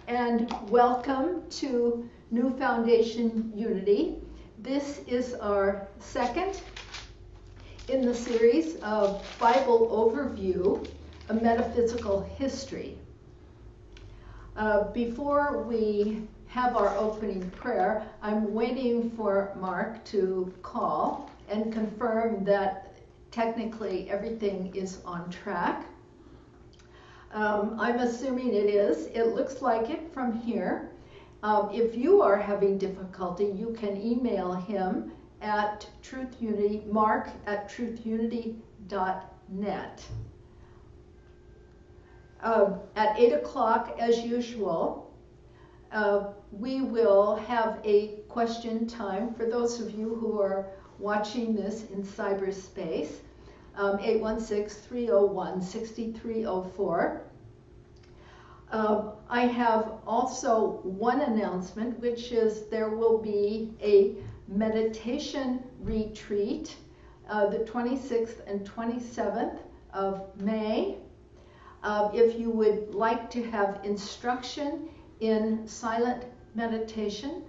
and welcome to New Foundation Unity. This is our second in the series of Bible Overview, a Metaphysical History. Before we have our opening prayer, I'm waiting for Mark to call and confirm that technically everything is on track. I'm assuming it is. It looks like it from here. If you are having difficulty, you can email him at mark@truthunity.net. At 8 o'clock, as usual, we will have a question time for those of you who are watching this in cyberspace. 816-301-6304. I have also one announcement, which is there will be a meditation retreat the 26th and 27th of May. If you would like to have instruction in silent meditation,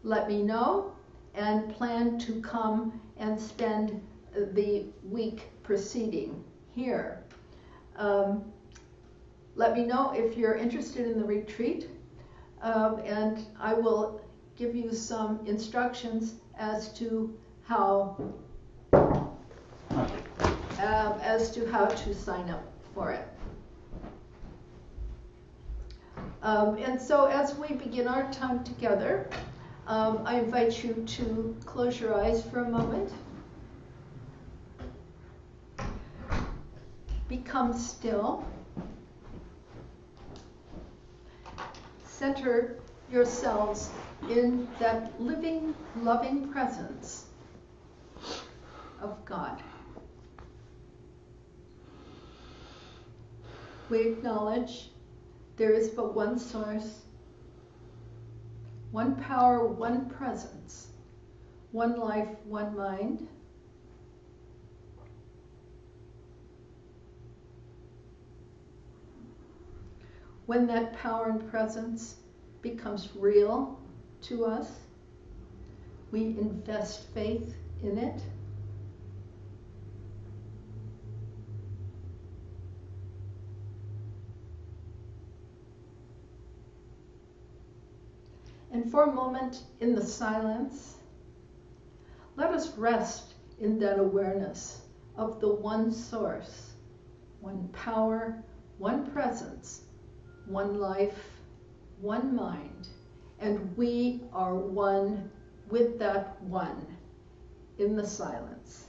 let me know and plan to come and spend the week preceding here. Let me know if you're interested in the retreat, and I will give you some instructions as to how to sign up for it. And so as we begin our time together, I invite you to close your eyes for a moment. Become still. Center yourselves in that living, loving presence of God. We acknowledge there is but one source, one power, one presence, one life, one mind. When that power and presence becomes real to us, we invest faith in it. And for a moment in the silence, let us rest in that awareness of the one source, one power, one presence, one life, one mind, and we are one with that one in the silence.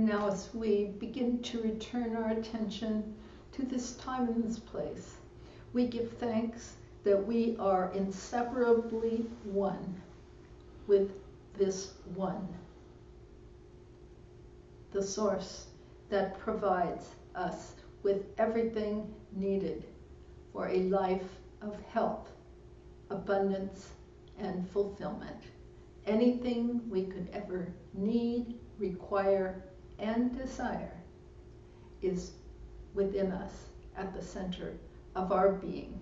Now as we begin to return our attention to this time and this place, we give thanks that we are inseparably one with this one, the source that provides us with everything needed for a life of health, abundance, and fulfillment. Anything we could ever need, require, and desire is within us at the center of our being.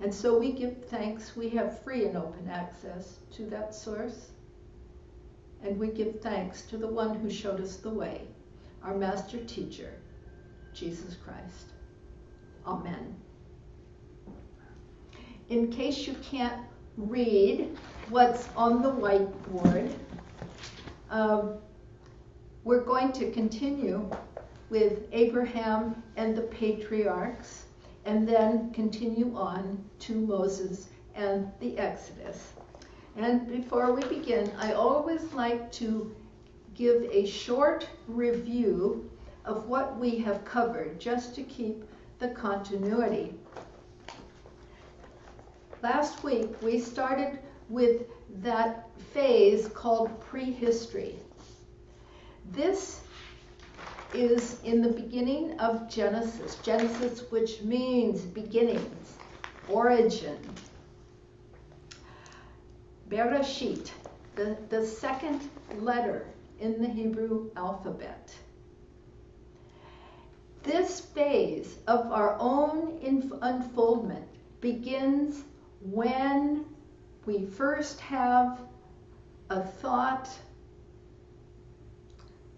And so we give thanks. We have free and open access to that source. And we give thanks to the one who showed us the way, our master teacher, Jesus Christ. Amen. In case you can't read what's on the whiteboard, we're going to continue with Abraham and the patriarchs, and then continue on to Moses and the Exodus. And before we begin, I always like to give a short review of what we have covered, just to keep the continuity. Last week, we started with that phase called prehistory. This is in the beginning of Genesis. Genesis, which means beginnings, origin. Bereshit, the second letter in the Hebrew alphabet. This phase of our own unfoldment begins when we first have a thought,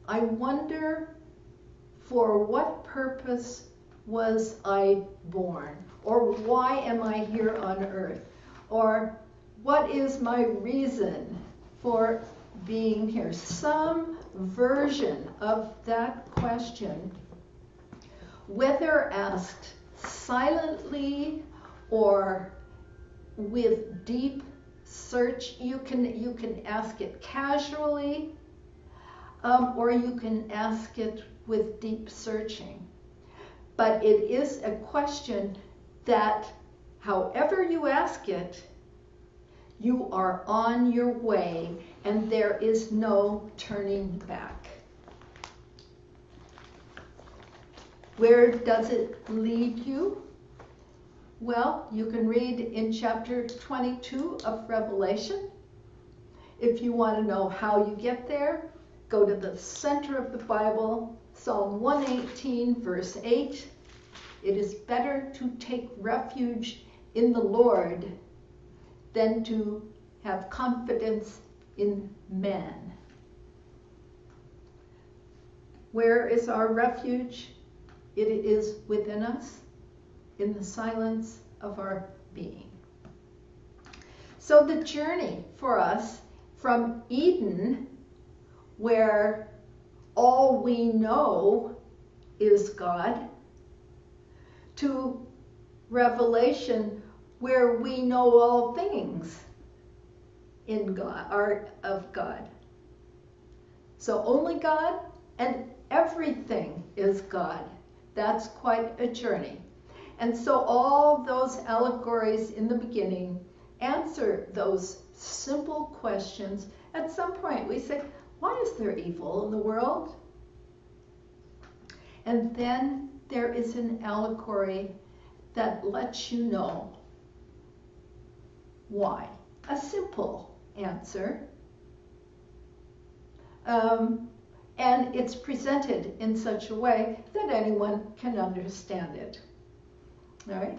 I wonder, for what purpose was I born? Or why am I here on earth? Or what is my reason for being here? Some version of that question, whether asked silently or with deep search. You can ask it casually, or you can ask it with deep searching. But it is a question that, however you ask it, you are on your way, and there is no turning back. Where does it lead you? Well, you can read in chapter 22 of Revelation. If you want to know how you get there, go to the center of the Bible, Psalm 118, verse 8. It is better to take refuge in the Lord than to have confidence in man. Where is our refuge? It is within us, in the silence of our being. So the journey for us from Eden, where all we know is God, to Revelation, where we know all things in God, are of God. So only God, and everything is God. That's quite a journey. And so all those allegories in the beginning answer those simple questions. At some point we say, why is there evil in the world? And then there is an allegory that lets you know why. A simple answer. And it's presented in such a way that anyone can understand it. All right?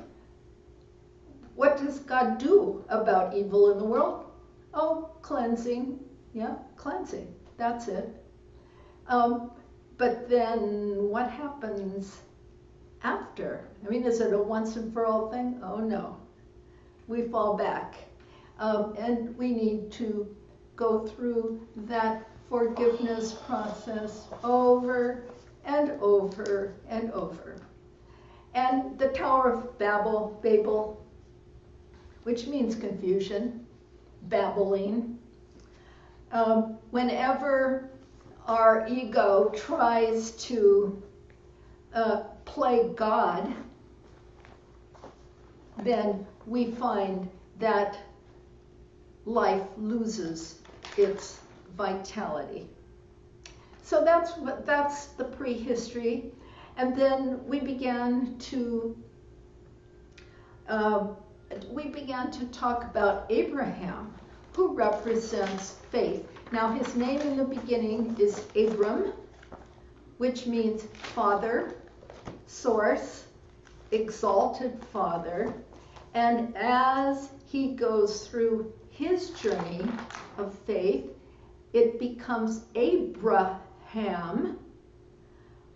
What does God do about evil in the world? Oh, cleansing. Yeah, cleansing. That's it. But then what happens after? I mean, is it a once and for all thing? Oh, no. We fall back. And we need to go through that forgiveness process over and over and over. And the Tower of Babel, which means confusion, babbling. Whenever our ego tries to play God, then we find that life loses its vitality. So that's the prehistory, and then we began to talk about Abraham, who represents faith. Now his name in the beginning is Abram, which means father, source, exalted father, and as he goes through his journey of faith, it becomes Abraham,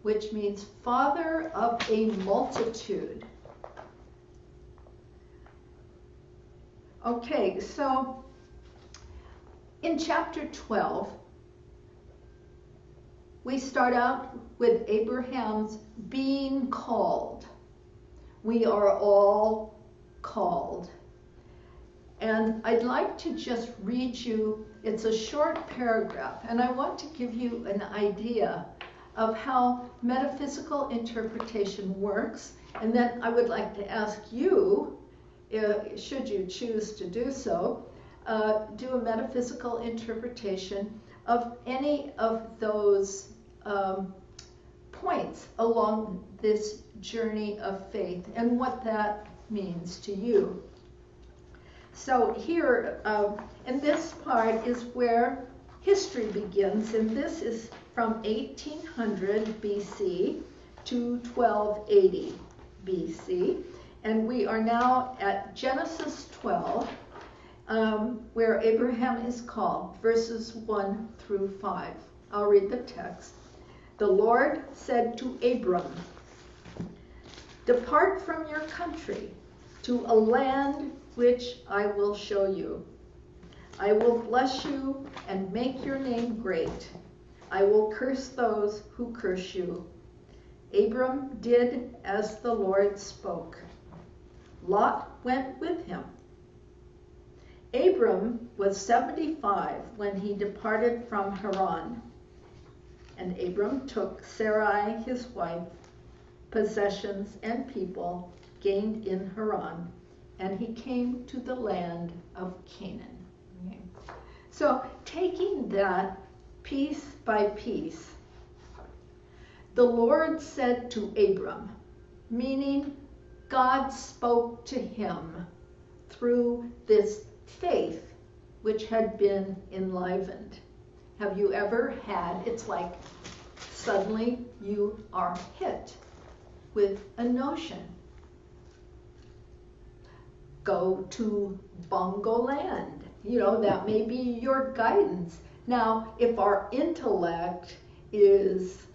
which means father of a multitude. Okay, so in chapter 12, we start out with Abraham's being called. We are all called. And I'd like to just read you, it's a short paragraph, and I want to give you an idea of how metaphysical interpretation works, and then I would like to ask you, should you choose to do so, do a metaphysical interpretation of any of those points along this journey of faith and what that means to you. So here, and this part is where history begins, and this is from 1800 BC to 1280 BC, and we are now at Genesis 12, where Abraham is called, verses 1 through 5. I'll read the text. The Lord said to Abram, "Depart from your country to a land which I will show you. I will bless you and make your name great. I will curse those who curse you." Abram did as the Lord spoke. Lot went with him. Abram was 75 when he departed from Haran. And Abram took Sarai his wife, possessions and people gained in Haran, and he came to the land of Canaan. Okay. So taking that piece by piece, the Lord said to Abram, meaning God spoke to him through this faith which had been enlivened. Have you ever had, it's like suddenly you are hit with a notion. Go to Bongo Land. You know, that may be your guidance. Now, if our intellect is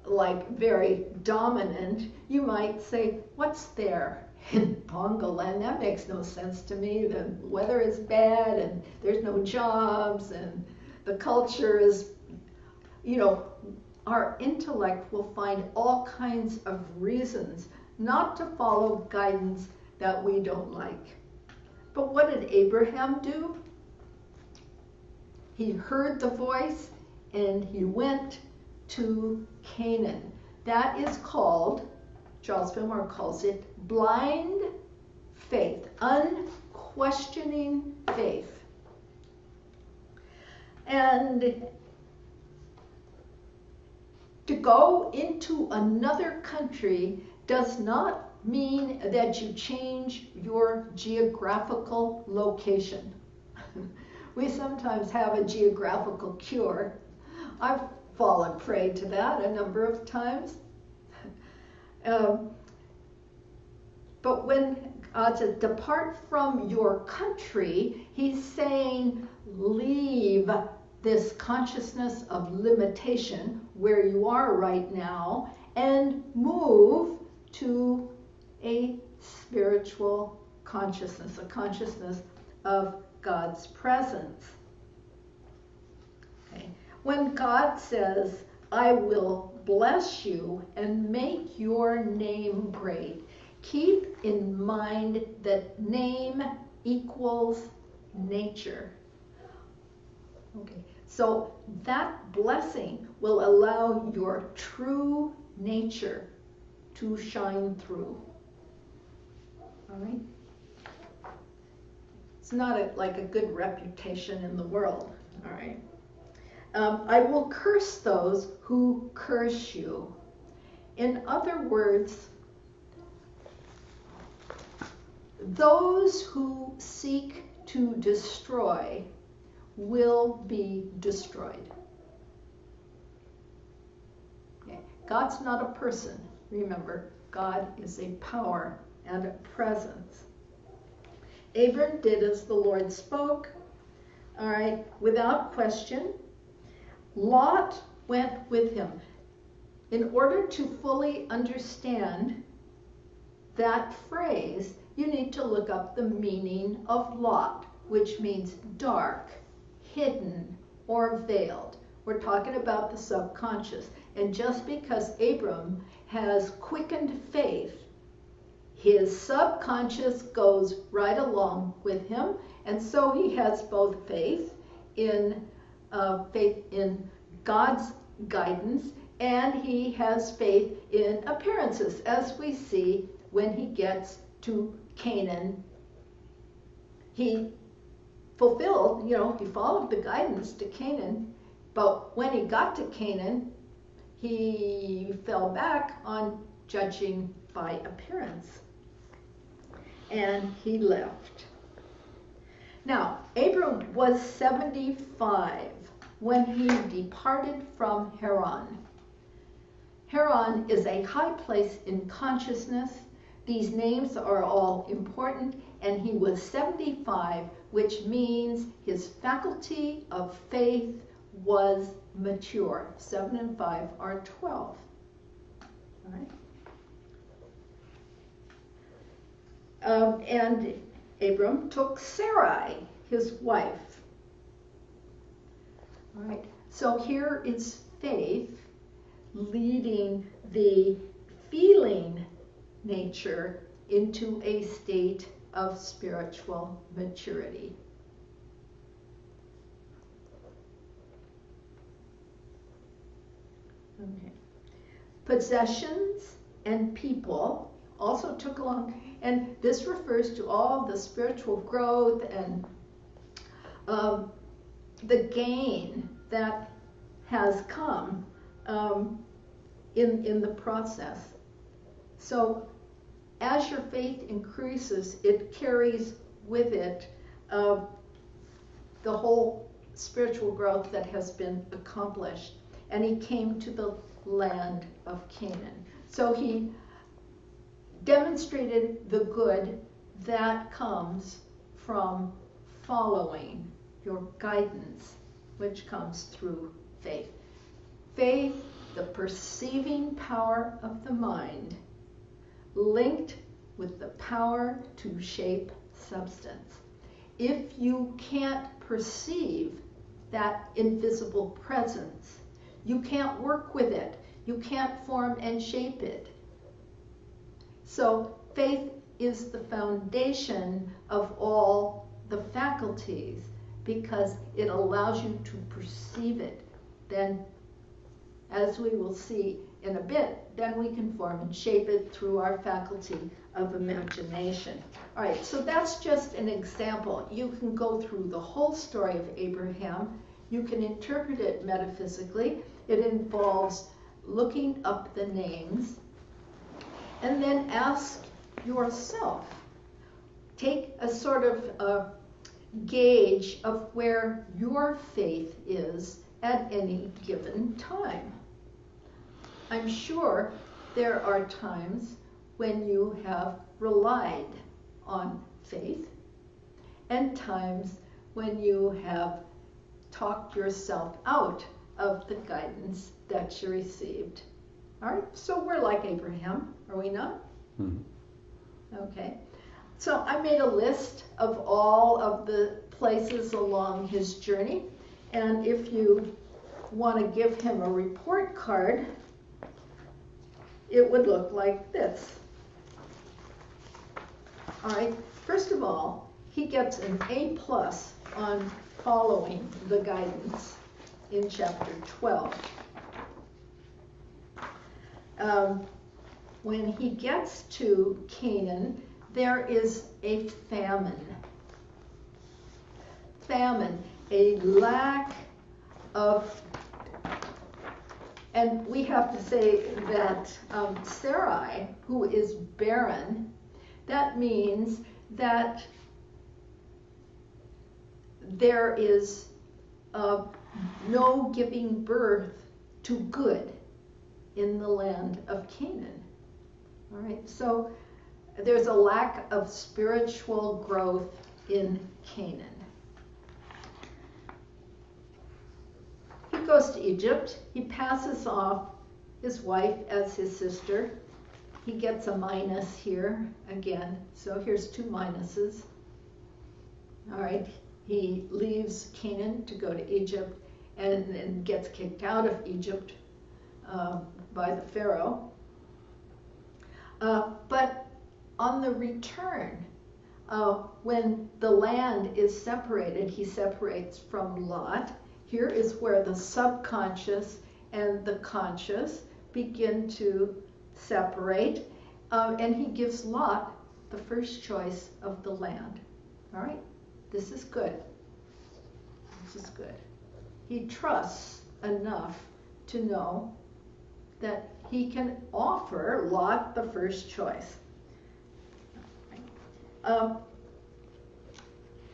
like very dominant, you might say, what's there in Bongo Land? That makes no sense to me. The weather is bad and there's no jobs and the culture is, you know, our intellect will find all kinds of reasons not to follow guidance that we don't like. But what did Abraham do? He heard the voice and he went to Canaan. That is called, Charles Fillmore calls it, blind faith, unquestioning faith. And to go into another country does not mean that you change your geographical location. We sometimes have a geographical cure. I've fallen prey to that a number of times. But when God says, depart from your country, he's saying, leave this consciousness of limitation where you are right now and move to a spiritual consciousness, a consciousness of God's presence. Okay. When God says, I will bless you and make your name great, keep in mind that name equals nature. Okay, so that blessing will allow your true nature to shine through. All right? It's not like a good reputation in the world. All right? I will curse those who curse you. In other words, those who seek to destroy will be destroyed. Okay. God's not a person. Remember, God is a power and a presence. Abram did as the Lord spoke, all right, without question. Lot went with him. In order to fully understand that phrase, you need to look up the meaning of Lot, which means dark, hidden, or veiled. We're talking about the subconscious. And just because Abram has quickened faith, his subconscious goes right along with him, and so he has both faith in God's guidance, and he has faith in appearances, as we see when he gets to Canaan. He fulfilled, he followed the guidance to Canaan, but when he got to Canaan, he fell back on judging by appearance, and he left. Now, Abram was 75 when he departed from Haran. Haran is a high place in consciousness. These names are all important, and he was 75, which means his faculty of faith was mature. 7 and 5 are 12. All right. And Abram took Sarai, his wife. All right. So here is faith leading the feeling nature into a state of spiritual maturity. Okay. Possessions and people also took along, and this refers to all the spiritual growth and the gain that has come in the process. So as your faith increases, it carries with it the whole spiritual growth that has been accomplished. And he came to the land of Canaan. So he demonstrated the good that comes from following your guidance, which comes through faith. Faith, the perceiving power of the mind, linked with the power to shape substance. If you can't perceive that invisible presence, you can't work with it. You can't form and shape it. So faith is the foundation of all the faculties because it allows you to perceive it. Then, as we will see in a bit, then we can form and shape it through our faculty of imagination. All right, so that's just an example. You can go through the whole story of Abraham. You can interpret it metaphysically. It involves looking up the names and then ask yourself. Take a sort of gauge of where your faith is at any given time. I'm sure there are times when you have relied on faith and times when you have talked yourself out of the guidance that you received. All right, so we're like Abraham, are we not? Mm-hmm. Okay, so I made a list of all of the places along his journey, and if you want to give him a report card, it would look like this. All right, first of all, he gets an A+ on following the guidance in chapter 12. when he gets to Canaan, there is a famine. Famine, a lack of, and we have to say that Sarai, who is barren, that means that there is no giving birth to good in the land of Canaan. All right, so there's a lack of spiritual growth in Canaan. He goes to Egypt. He passes off his wife as his sister. He gets a minus here again, so here's two minuses. All right, he leaves Canaan to go to Egypt and gets kicked out of Egypt by the Pharaoh. But on the return, when the land is separated, he separates from Lot. Here is where the subconscious and the conscious begin to separate, and he gives Lot the first choice of the land. All right, this is good. This is good. He trusts enough to know that he can offer Lot the first choice.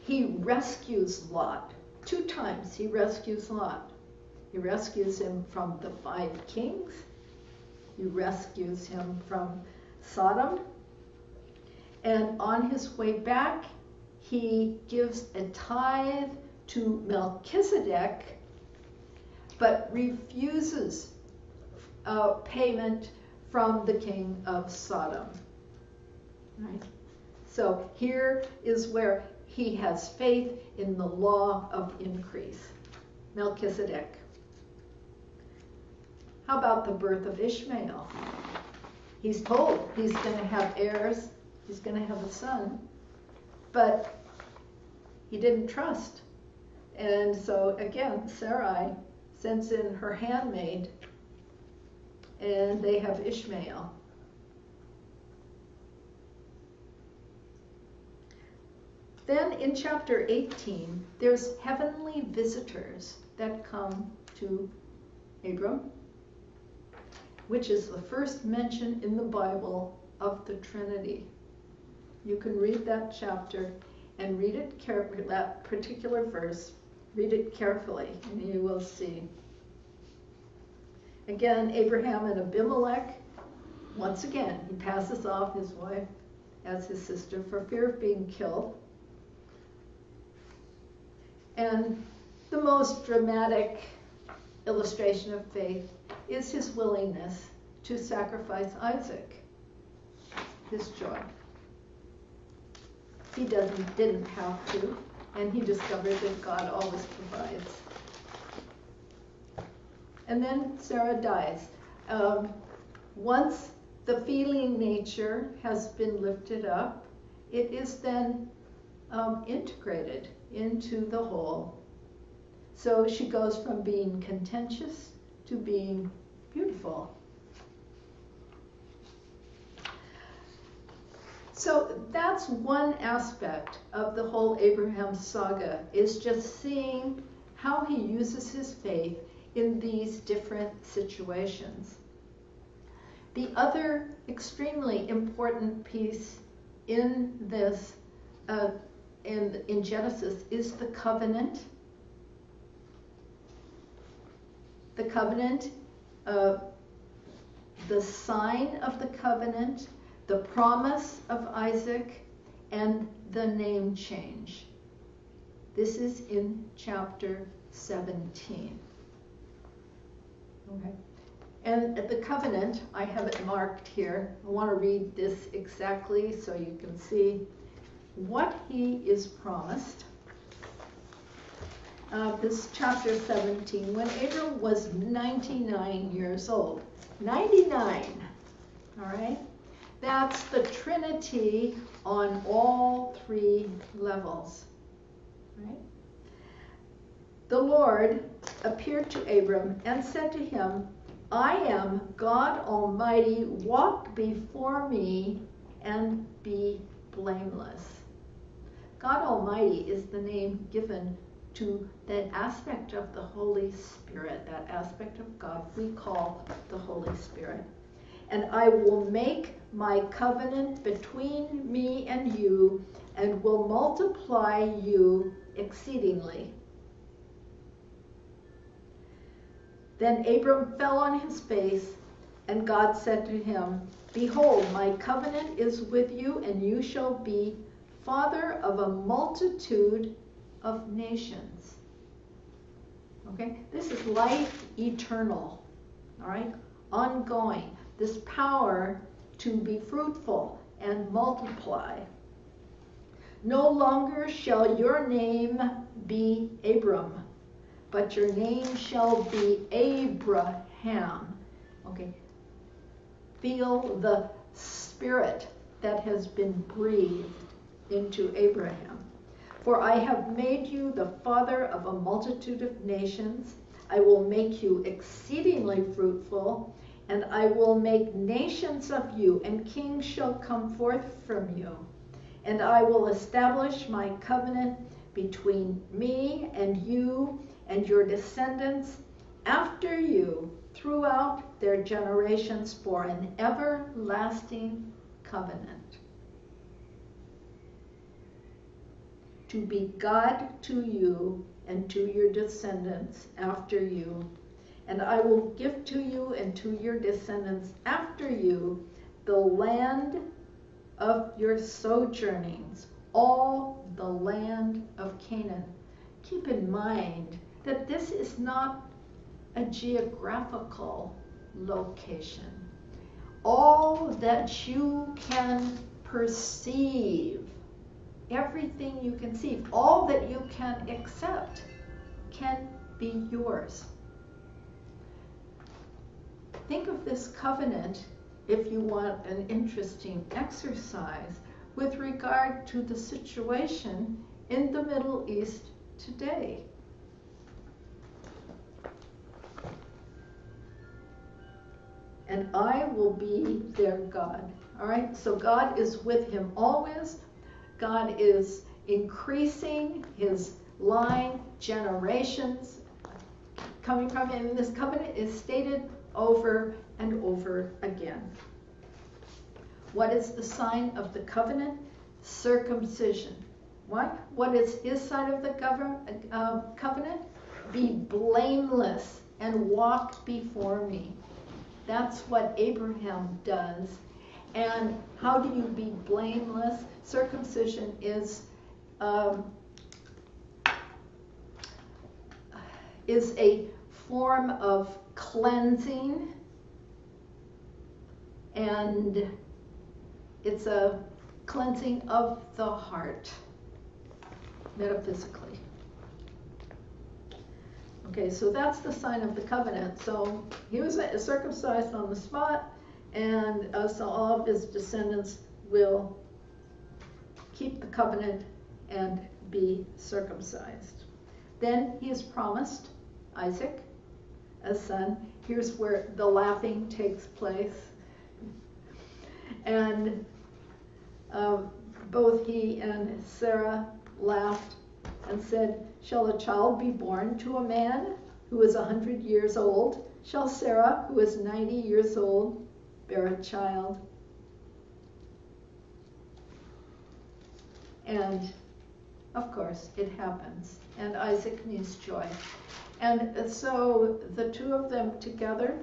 He rescues Lot. 2 times he rescues Lot. He rescues him from the 5 kings. He rescues him from Sodom. And on his way back, he gives a tithe to Melchizedek, but refuses payment from the king of Sodom. Right? So here is where he has faith in the law of increase. Melchizedek. How about the birth of Ishmael? He's told he's going to have heirs, he's going to have a son, but he didn't trust. And so again, Sarai sends in her handmaid, and they have Ishmael. Then in chapter 18, there's heavenly visitors that come to Abram, which is the first mention in the Bible of the Trinity. You can read that chapter and read it carefully, that particular verse, read it carefully, and you will see. Again, Abraham and Abimelech, once again, he passes off his wife as his sister for fear of being killed. And the most dramatic illustration of faith is his willingness to sacrifice Isaac, his joy. He didn't have to, and he discovered that God always provides. And then Sarah dies. Once the feeling nature has been lifted up, it is then integrated into the whole. So she goes from being contentious to being beautiful. So that's one aspect of the whole Abraham saga, is just seeing how he uses his faith in these different situations. The other extremely important piece in this, in Genesis, is the covenant. The covenant, the sign of the covenant, the promise of Isaac, and the name change. This is in chapter 17. Okay. And the covenant, I have it marked here. I want to read this exactly so you can see what he is promised. This chapter 17, when Abram was 99 years old. 99, all right? That's the Trinity on all 3 levels, right? The Lord appeared to Abram and said to him, I am God Almighty, walk before me and be blameless. God Almighty is the name given to that aspect of the Holy Spirit, that aspect of God we call the Holy Spirit. And I will make my covenant between me and you, and will multiply you exceedingly. Then Abram fell on his face, and God said to him, Behold, my covenant is with you, and you shall be father of a multitude of nations. Okay, this is life eternal, all right, ongoing. This power to be fruitful and multiply. No longer shall your name be Abram, but your name shall be Abraham. Okay, feel the spirit that has been breathed into Abraham. For I have made you the father of a multitude of nations. I will make you exceedingly fruitful, and I will make nations of you, and kings shall come forth from you. And I will establish my covenant between me and you and your descendants after you throughout their generations for an everlasting covenant. To be God to you and to your descendants after you. And I will give to you and to your descendants after you the land of your sojournings, all the land of Canaan. Keep in mind that this is not a geographical location. All that you can perceive, everything you can see, all that you can accept can be yours. Think of this covenant, if you want an interesting exercise, with regard to the situation in the Middle East today. And I will be their God. All right, so God is with him always. God is increasing his line, generations coming from him. And this covenant is stated over and over again. What is the sign of the covenant? Circumcision. What? What is his side of the covenant? Be blameless and walk before me. That's what Abraham does. And how do you be blameless? Circumcision is a form of cleansing, and it's a cleansing of the heart, metaphysically. Okay, so that's the sign of the covenant. So he was circumcised on the spot, and so all of his descendants will keep the covenant and be circumcised. Then he is promised Isaac, a son. Here's where the laughing takes place. And both he and Sarah laughed and said, Shall a child be born to a man who is 100 years old? Shall Sarah, who is 90 years old, bear a child? And of course, it happens. And Isaac means joy. And so the two of them together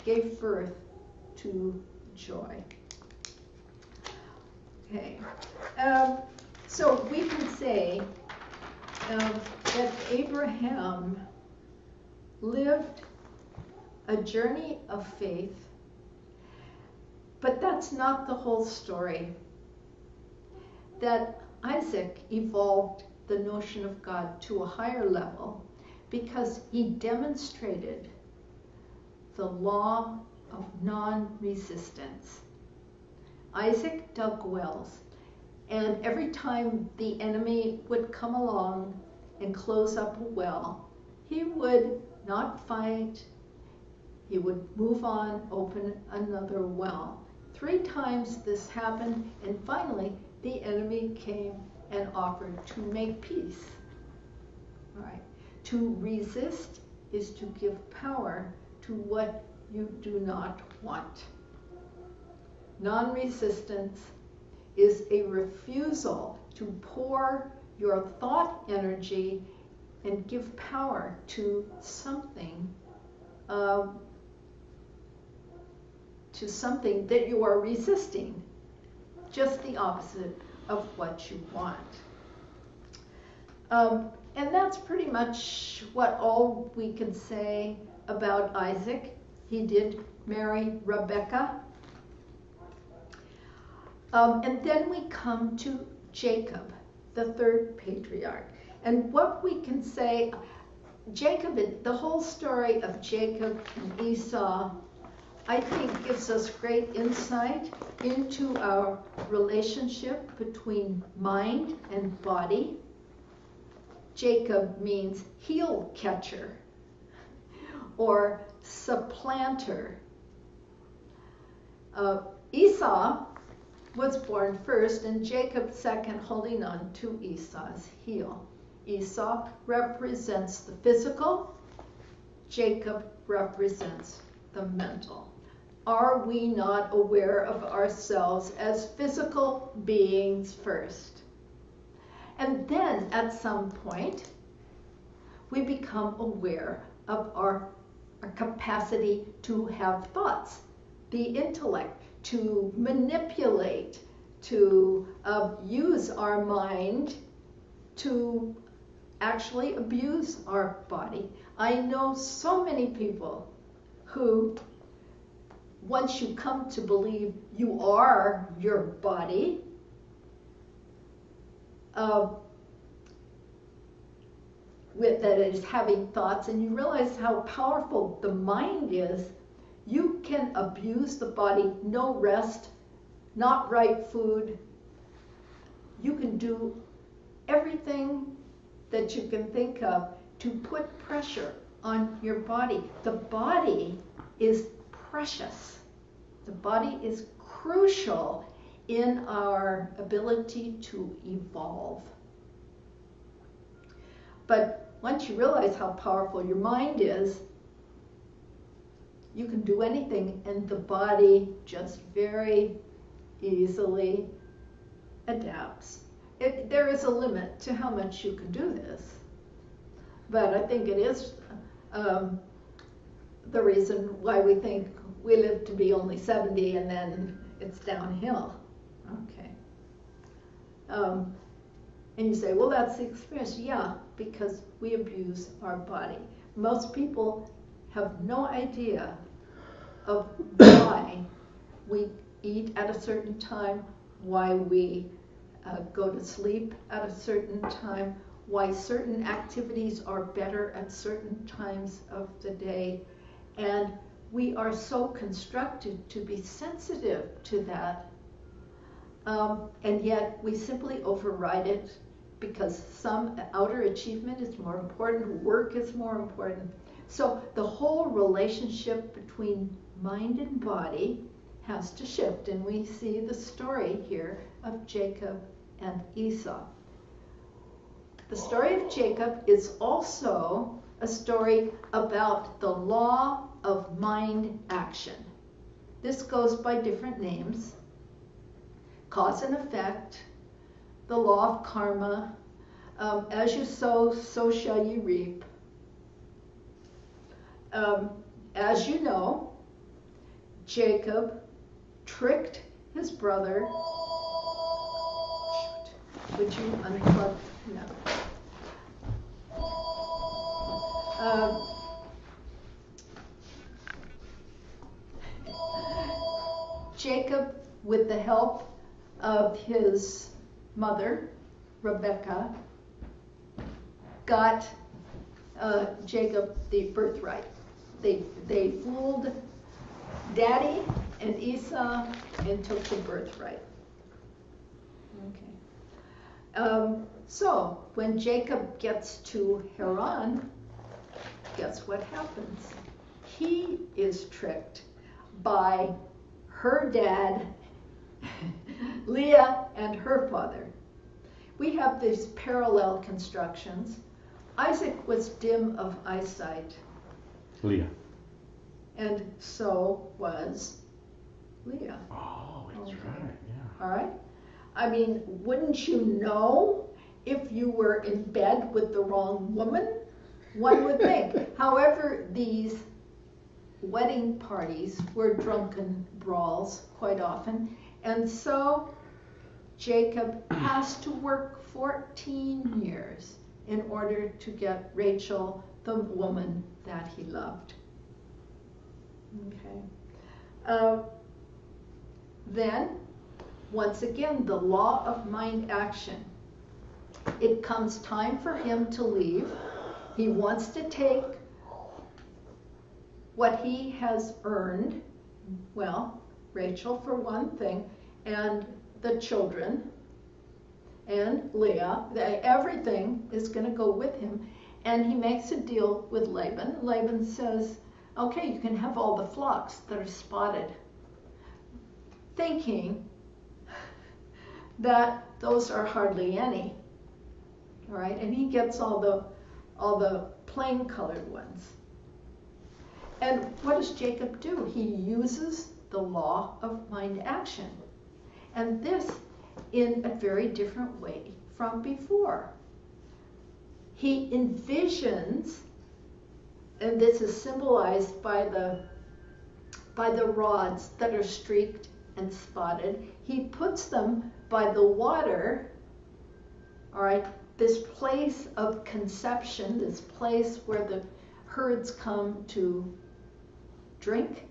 gave birth to joy. Okay. So we can say that Abraham lived a journey of faith, but that's not the whole story. That Isaac evolved the notion of God to a higher level because he demonstrated the law of non-resistance. Isaac dug wells, and every time the enemy would come along and close up a well, he would not fight. He would move on, open another well. 3 times this happened, and finally the enemy came and offered to make peace. All right. To resist is to give power to what you do not want. Non-resistance is a refusal to pour your thought energy and give power to something that you are resisting, just the opposite of what you want. And that's pretty much all we can say about Isaac. He did marry Rebekah. And then we come to Jacob, the 3rd patriarch. And what we can say, Jacob, the whole story of Jacob and Esau, I think gives us great insight into our relationship between mind and body. Jacob means heel catcher or supplanter. Esau was born first and Jacob second, holding on to Esau's heel. Esau represents the physical, Jacob represents the mental. Are we not aware of ourselves as physical beings first? And then at some point, we become aware of our capacity to have thoughts, the intellect, to manipulate, to use our mind to actually abuse our body. I know so many people who, once you come to believe you are your body, that is having thoughts, and you realize how powerful the mind is, you can abuse the body. No rest, not right food. You can do everything that you can think of to put pressure on your body. The body is precious. The body is crucial in our ability to evolve. But once you realize how powerful your mind is, you can do anything, and the body just very easily adapts. There is a limit to how much you can do this, but I think it is the reason why we think we live to be only 70 and then it's downhill. Okay. And you say, well, that's the experience. Yeah, because we abuse our body. Most people have no idea of why we eat at a certain time, why we go to sleep at a certain time, why certain activities are better at certain times of the day. And we are so constructed to be sensitive to that, and yet we simply override it because some outer achievement is more important, work is more important. So the whole relationship between mind and body has to shift, and we see the story here of Jacob and Esau. The story of Jacob is also a story about the law of mind action. This goes by different names: cause and effect, the law of karma, as you sow, so shall you reap. As you know, Jacob tricked his brother. Would you unplug? No. Jacob, with the help of his mother, Rebekah, got Jacob the birthright. They fooled Daddy and Esau and took the birthright. Okay. So when Jacob gets to Haran, guess what happens? He is tricked by her dad, Leah, and her father. We have these parallel constructions. Isaac was dim of eyesight. Leah. And so was Leah. Oh, that's Okay. right, yeah. All right? I mean, wouldn't you know if you were in bed with the wrong woman? One would think. However, these wedding parties were drunken brawls quite often. And so Jacob has to work 14 years in order to get Rachel, the woman that he loved. Okay. Then, once again, the law of mind action. It comes time for him to leave. He wants to take what he has earned, well, Rachel for one thing, and the children, and Leah. Everything is going to go with him. And he makes a deal with Laban. Laban says, okay, you can have all the flocks that are spotted, thinking that those are hardly any. All right, and he gets all the plain colored ones. And what does Jacob do? He uses the law of mind action. And this in a very different way from before. He envisions, and this is symbolized by the rods that are streaked and spotted. He puts them by the water, all right, this place of conception, this place where the herds come to drink,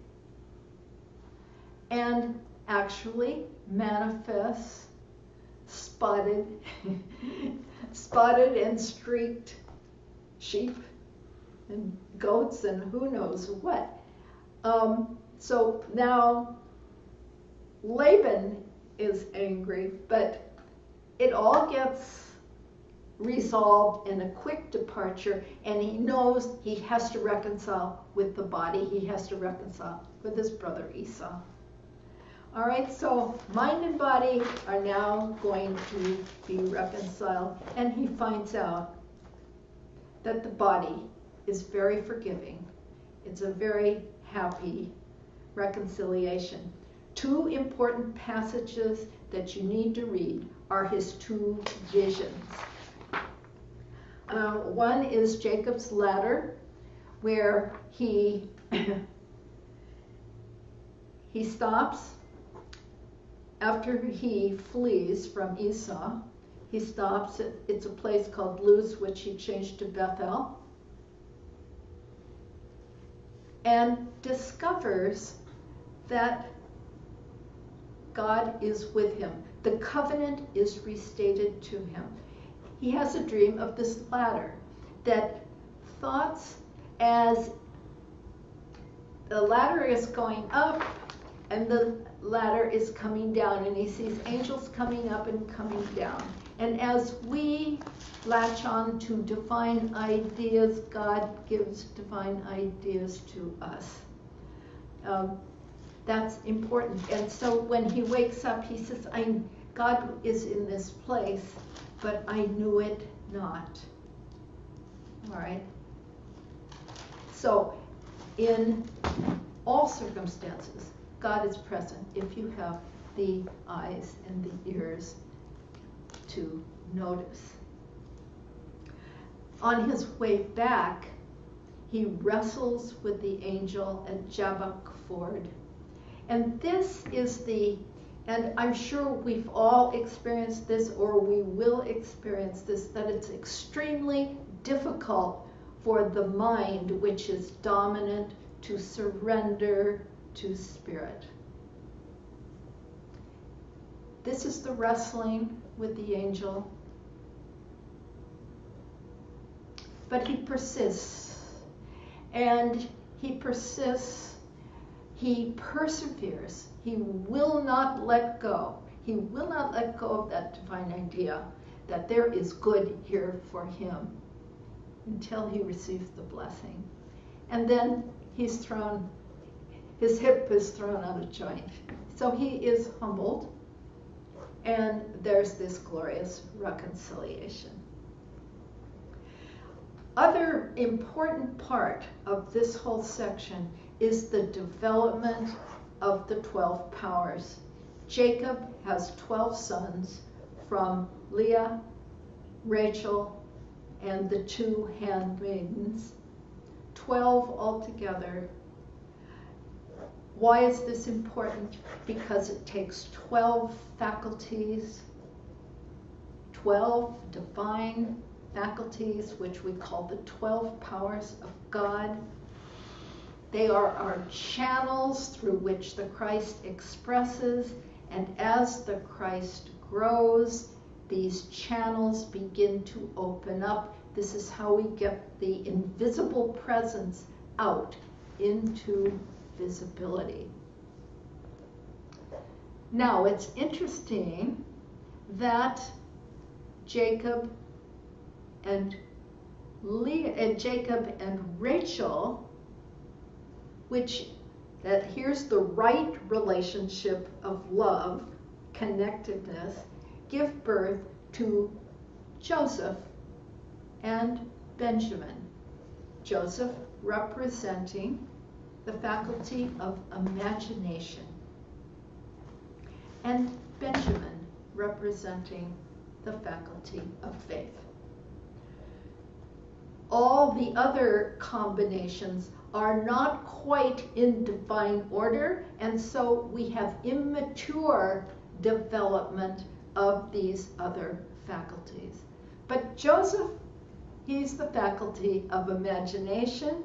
and actually manifests spotted and streaked sheep and goats and who knows what. So now Laban is angry, but it all gets resolved in a quick departure, and he knows he has to reconcile with the body. He has to reconcile with his brother Esau. All right, so mind and body are now going to be reconciled, and he finds out that the body is very forgiving. It's a very happy reconciliation. Two important passages that you need to read are his two visions. One is Jacob's ladder, where he stops after he flees from Esau. He stops at, it's a place called Luz, which he changed to Bethel, and discovers that God is with him. The covenant is restated to him. He has a dream of this ladder, that thoughts as the ladder is going up and the ladder is coming down, and he sees angels coming up and coming down. And as we latch on to divine ideas, God gives divine ideas to us. That's important. And so when he wakes up, he says, God is in this place, but I knew it not. All right? So in all circumstances, God is present if you have the eyes and the ears to notice. On his way back, he wrestles with the angel at Jabbok Ford. And this is and I'm sure we've all experienced this, or we will experience this, that it's extremely difficult for the mind, which is dominant, to surrender to spirit. This is the wrestling with the angel. But he persists, and he persists, he perseveres, he will not let go. He will not let go of that divine idea that there is good here for him. until he receives the blessing. And then his hip is thrown out of joint. So he is humbled, and there's this glorious reconciliation. Other important part of this whole section is the development of the 12 powers. Jacob has 12 sons from Leah, Rachel, and the 2 handmaidens, 12 altogether. Why is this important? Because it takes 12 faculties, 12 divine faculties, which we call the 12 powers of God. They are our channels through which the Christ expresses, and as the Christ grows, these channels begin to open up. This is how we get the invisible presence out into visibility. Now, it's interesting that Jacob and Rachel, here's the right relationship of love, connectedness, give birth to Joseph and Benjamin. Joseph representing the faculty of imagination, and Benjamin representing the faculty of faith. All the other combinations are not quite in divine order, and so we have immature development of these other faculties. But Joseph, he's the faculty of imagination.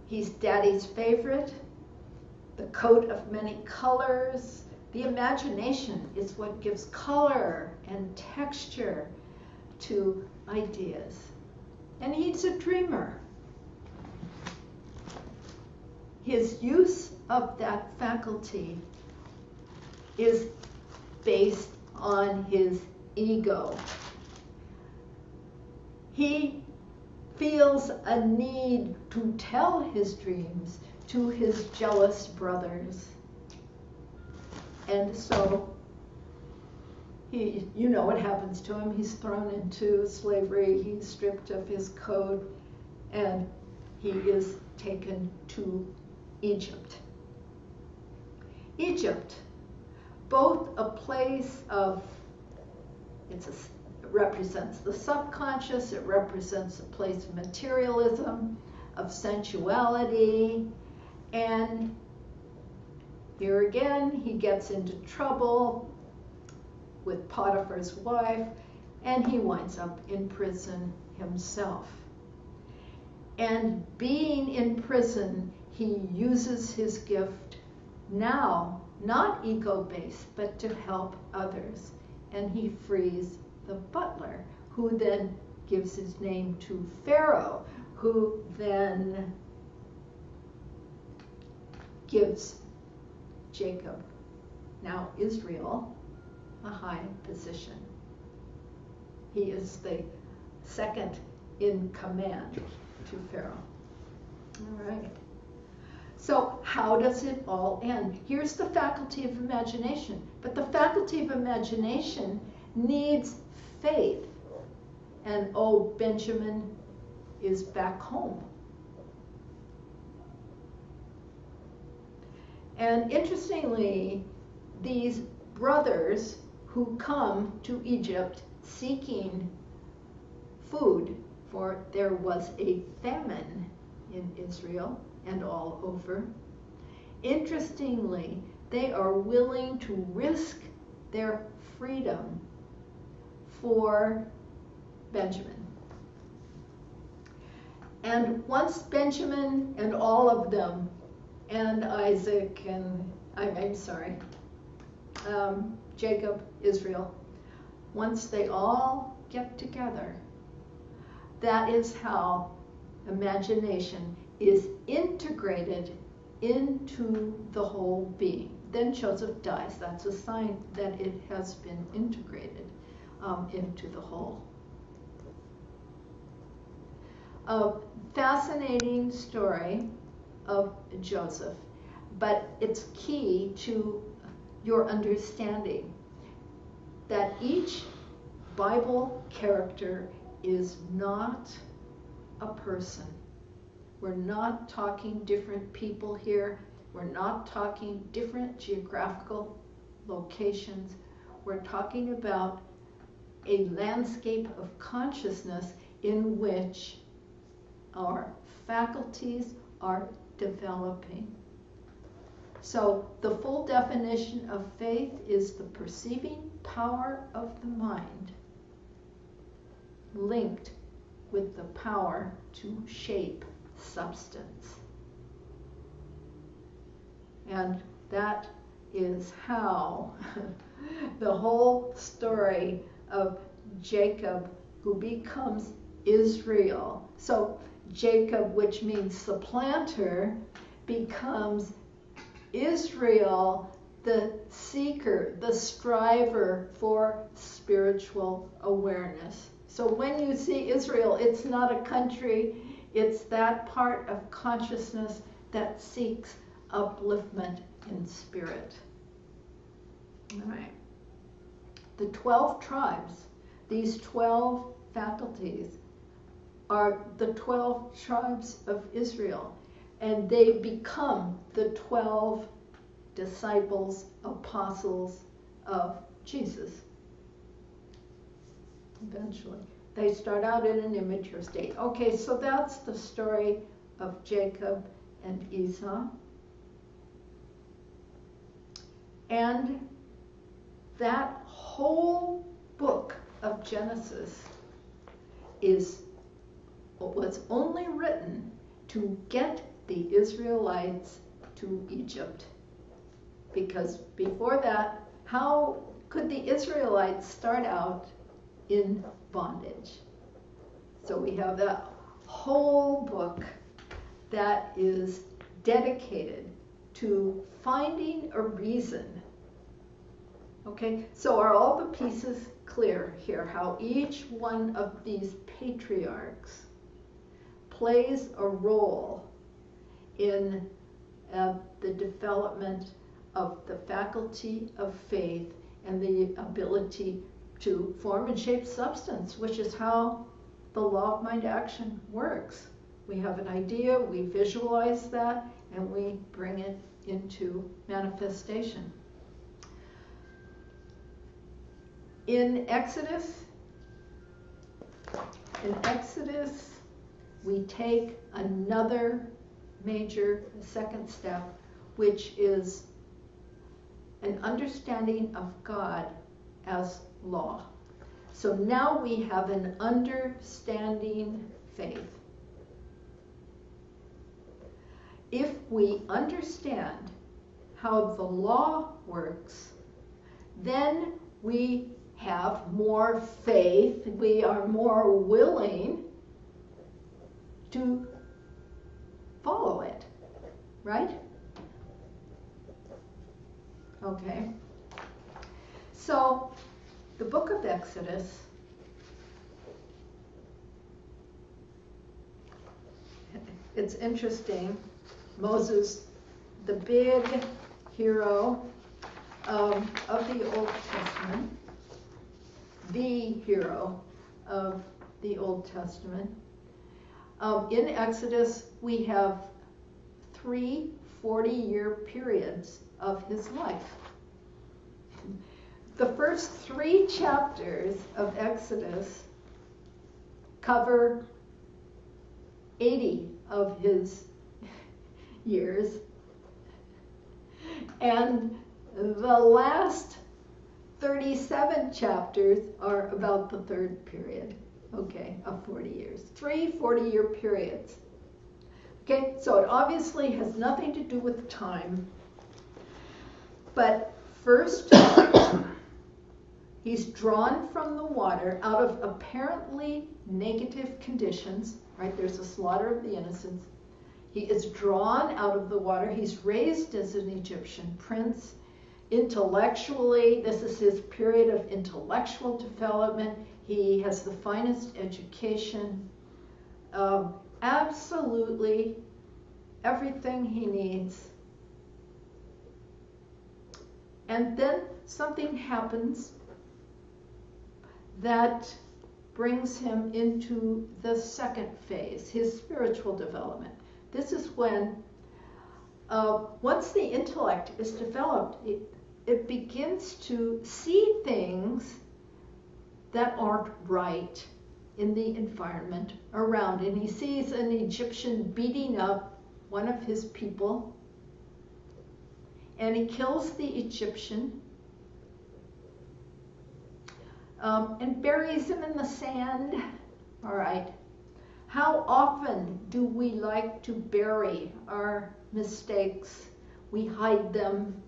He's daddy's favorite, the coat of many colors. The imagination is what gives color and texture to ideas. And he's a dreamer. His use of that faculty is based on his ego. He feels a need to tell his dreams to his jealous brothers. And so, you know what happens to him. He's thrown into slavery, he's stripped of his coat, and he is taken to Egypt. Egypt, both a place of, it represents the subconscious, it represents a place of materialism, of sensuality, and here again, he gets into trouble with Potiphar's wife, and he winds up in prison himself. And being in prison, he uses his gift now, not ego-based, but to help others. And he frees the butler, who then gives his name to Pharaoh, who then gives Jacob, now Israel, a high position. He is the second in command to Pharaoh. All right. So how does it all end? Here's the faculty of imagination. But the faculty of imagination needs faith. And oh, Benjamin is back home. And interestingly, these brothers who come to Egypt seeking food, for there was a famine in Israel and all over. Interestingly, they are willing to risk their freedom for Benjamin. And once Benjamin and all of them, and Isaac and, Jacob, Israel, once they all get together, that is how imagination is integrated into the whole being. Then Joseph dies. That's a sign that it has been integrated into the whole. A fascinating story of Joseph, but it's key to your understanding that each Bible character is not a person. We're not talking different people here. We're not talking different geographical locations. We're talking about a landscape of consciousness in which our faculties are developing. So the full definition of faith is the perceiving power of the mind linked with the power to shape substance. And that is how the whole story of Jacob, who becomes Israel. So Jacob, which means supplanter, becomes Israel, the seeker, the striver for spiritual awareness. So when you see Israel, it's not a country, it's that part of consciousness that seeks upliftment in spirit. All right. The 12 tribes, these 12 faculties, are the 12 tribes of Israel, and they become the 12 disciples, apostles of Jesus. Eventually. They start out in an immature state. Okay, so that's the story of Jacob and Esau. And that whole book of Genesis was only written to get the Israelites to Egypt. Because before that, how could the Israelites start out in bondage? So we have that whole book that is dedicated to finding a reason. Okay, so are all the pieces clear here? How each one of these patriarchs plays a role in the development of the faculty of faith and the ability to form and shape substance, which is how the law of mind action works. We have an idea, we visualize that, and we bring it into manifestation. In Exodus, we take another major second step, which is an understanding of God as law. So now we have an understanding faith. If we understand how the law works, then we have more faith, we are more willing to follow it, right? Okay. So, the book of Exodus it's interesting. Moses, the big hero of the Old Testament, the hero of the Old Testament. In Exodus, we have 3 40-year periods of his life. The first 3 chapters of Exodus cover 80 of his years, and the last 37 chapters are about the third period, okay, of 40 years. 3 40-year periods. Okay, so it obviously has nothing to do with time. But first, he's drawn from the water out of apparently negative conditions, right? There's a slaughter of the innocents. He is drawn out of the water. He's raised as an Egyptian prince. Intellectually, this is his period of intellectual development. He has the finest education. absolutely everything he needs. And then something happens that brings him into the second phase, his spiritual development. This is when, once the intellect is developed, it begins to see things that aren't right in the environment around. And he sees an Egyptian beating up one of his people, and he kills the Egyptian and buries him in the sand. All right. How often do we like to bury our mistakes? We hide them.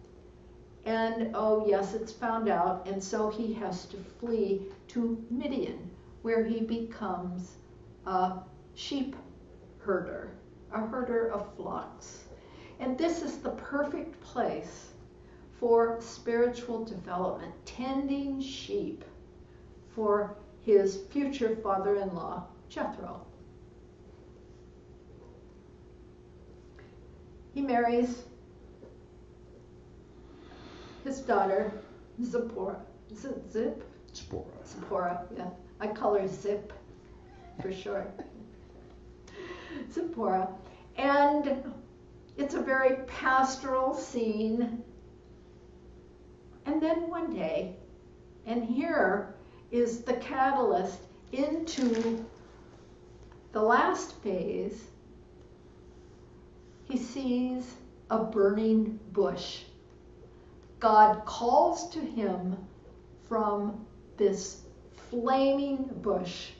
And oh yes, it's found out. And so he has to flee to Midian, where he becomes a sheep herder, a herder of flocks. And this is the perfect place for spiritual development, tending sheep for his future father-in-law, Jethro. He marries his daughter, Zipporah. Is it Zip? Zipporah. Zipporah, yeah. I call her Zip for short. Zipporah. And it's a very pastoral scene. And then one day, and here is the catalyst into the last phase, he sees a burning bush. God calls to him from this flaming bush.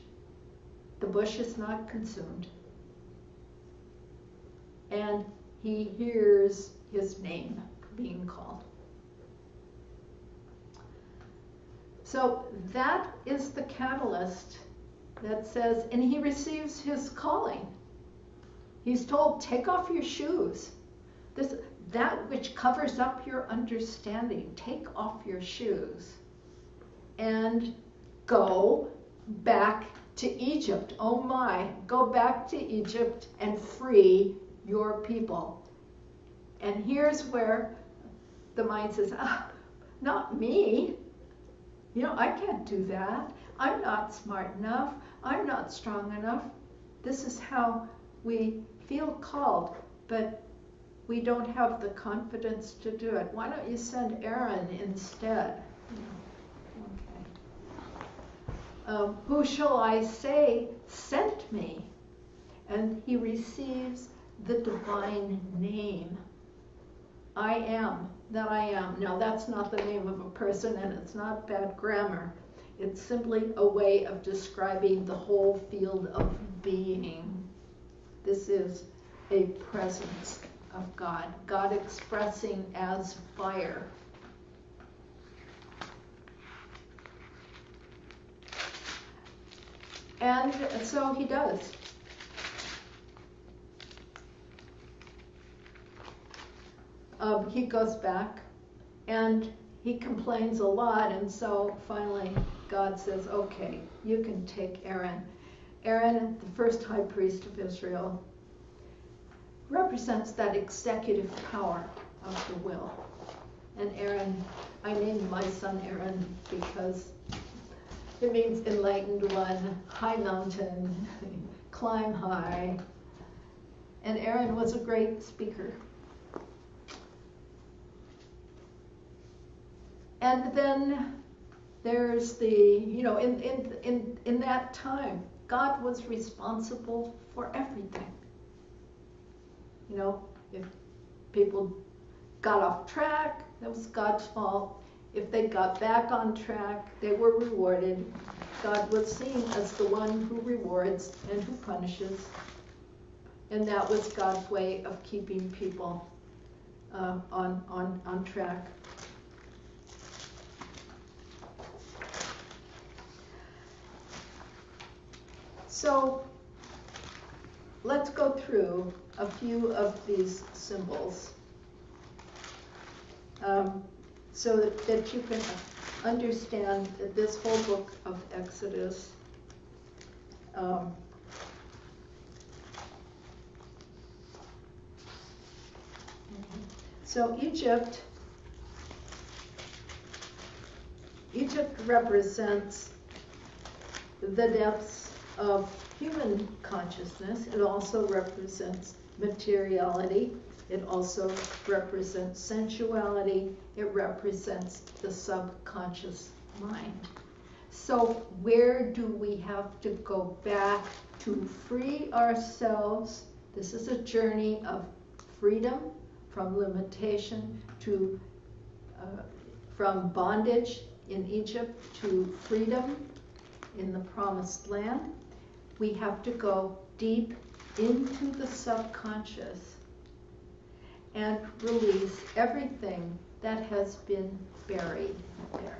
The bush is not consumed. And he hears his name being called. So that is the catalyst that says, and he receives his calling. He's told, take off your shoes. That which covers up your understanding, take off your shoes and go back to Egypt. Oh my, go back to Egypt and free your people. And here's where the mind says, not me. You know, I can't do that. I'm not smart enough. I'm not strong enough. This is how we feel called, but we don't have the confidence to do it. Why don't you send Aaron instead? Okay. Who shall I say sent me? And he receives the divine name. I am that I am. Now that's not the name of a person, and it's not bad grammar. It's simply a way of describing the whole field of being. This is a presence of God, God expressing as fire. And so he does. He goes back and he complains a lot, and so finally God says, okay, you can take Aaron. Aaron, the first high priest of Israel, represents that executive power of the will. And Aaron, I named my son Aaron because it means enlightened one, high mountain, climb high. And Aaron was a great speaker. And then there's the, in that time, God was responsible for everything. You know, if people got off track, that was God's fault. If they got back on track, they were rewarded. God was seen as the one who rewards and who punishes. And that was God's way of keeping people on track. So let's go through a few of these symbols so that you can understand that this whole book of Exodus So Egypt represents the depths of human consciousness. It also represents materiality. It also represents sensuality. It represents the subconscious mind. So where do we have to go back to free ourselves? This is a journey of freedom from limitation to from bondage in Egypt to freedom in the promised land. We have to go deep into the subconscious and release everything that has been buried there.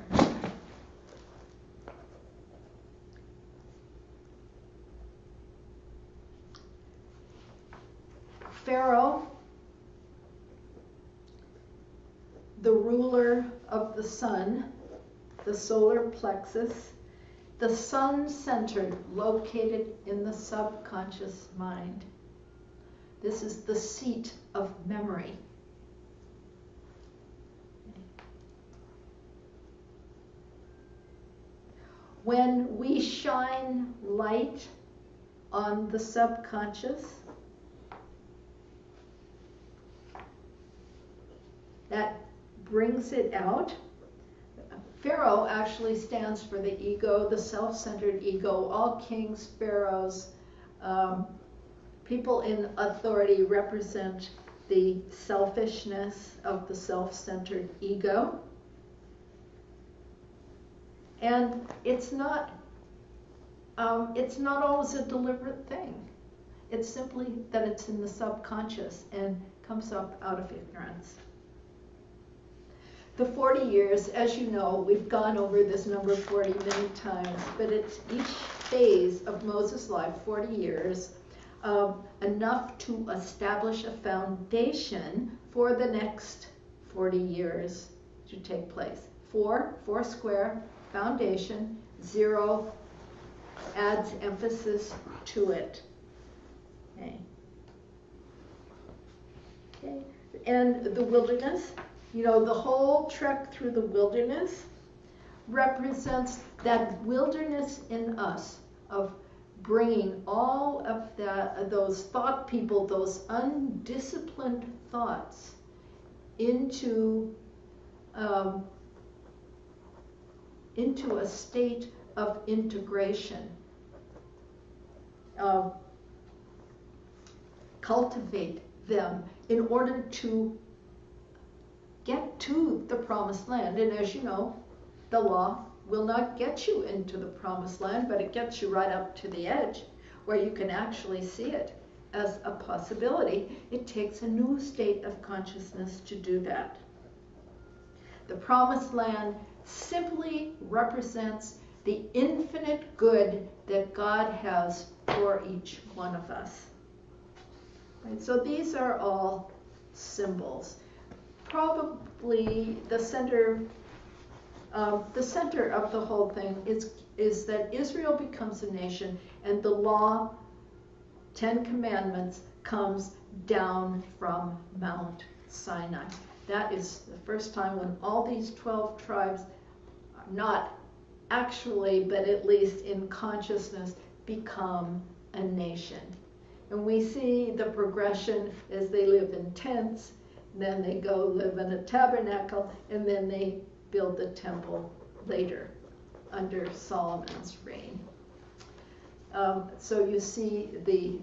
Pharaoh, the ruler of the sun, the solar plexus, the sun-centered, located in the subconscious mind. This is the seat of memory. When we shine light on the subconscious, that brings it out. Pharaoh actually stands for the ego, the self-centered ego. All kings, pharaohs, people in authority represent the selfishness of the self-centered ego. And it's not always a deliberate thing. It's simply that it's in the subconscious and comes up out of ignorance. The 40 years, as you know, we've gone over this number 40 many times, but it's each phase of Moses' life, 40 years, enough to establish a foundation for the next 40 years to take place. Four square, foundation, 0 adds emphasis to it. Okay. And the wilderness, you know, the whole trek through the wilderness represents that wilderness in us of bringing all of those thought people, those undisciplined thoughts into a state of integration. Cultivate them in order to get to the promised land. And as you know, the law will not get you into the promised land, but it gets you right up to the edge where you can actually see it as a possibility. It takes a new state of consciousness to do that. The promised land simply represents the infinite good that God has for each one of us. Right? So these are all symbols. Probably the center of the whole thing is that Israel becomes a nation, and the law, 10 Commandments, comes down from Mount Sinai. That is the first time when all these 12 tribes, not actually, but at least in consciousness, become a nation. And we see the progression as they live in tents, then they go live in a tabernacle, and then they build the temple later under Solomon's reign. So you see the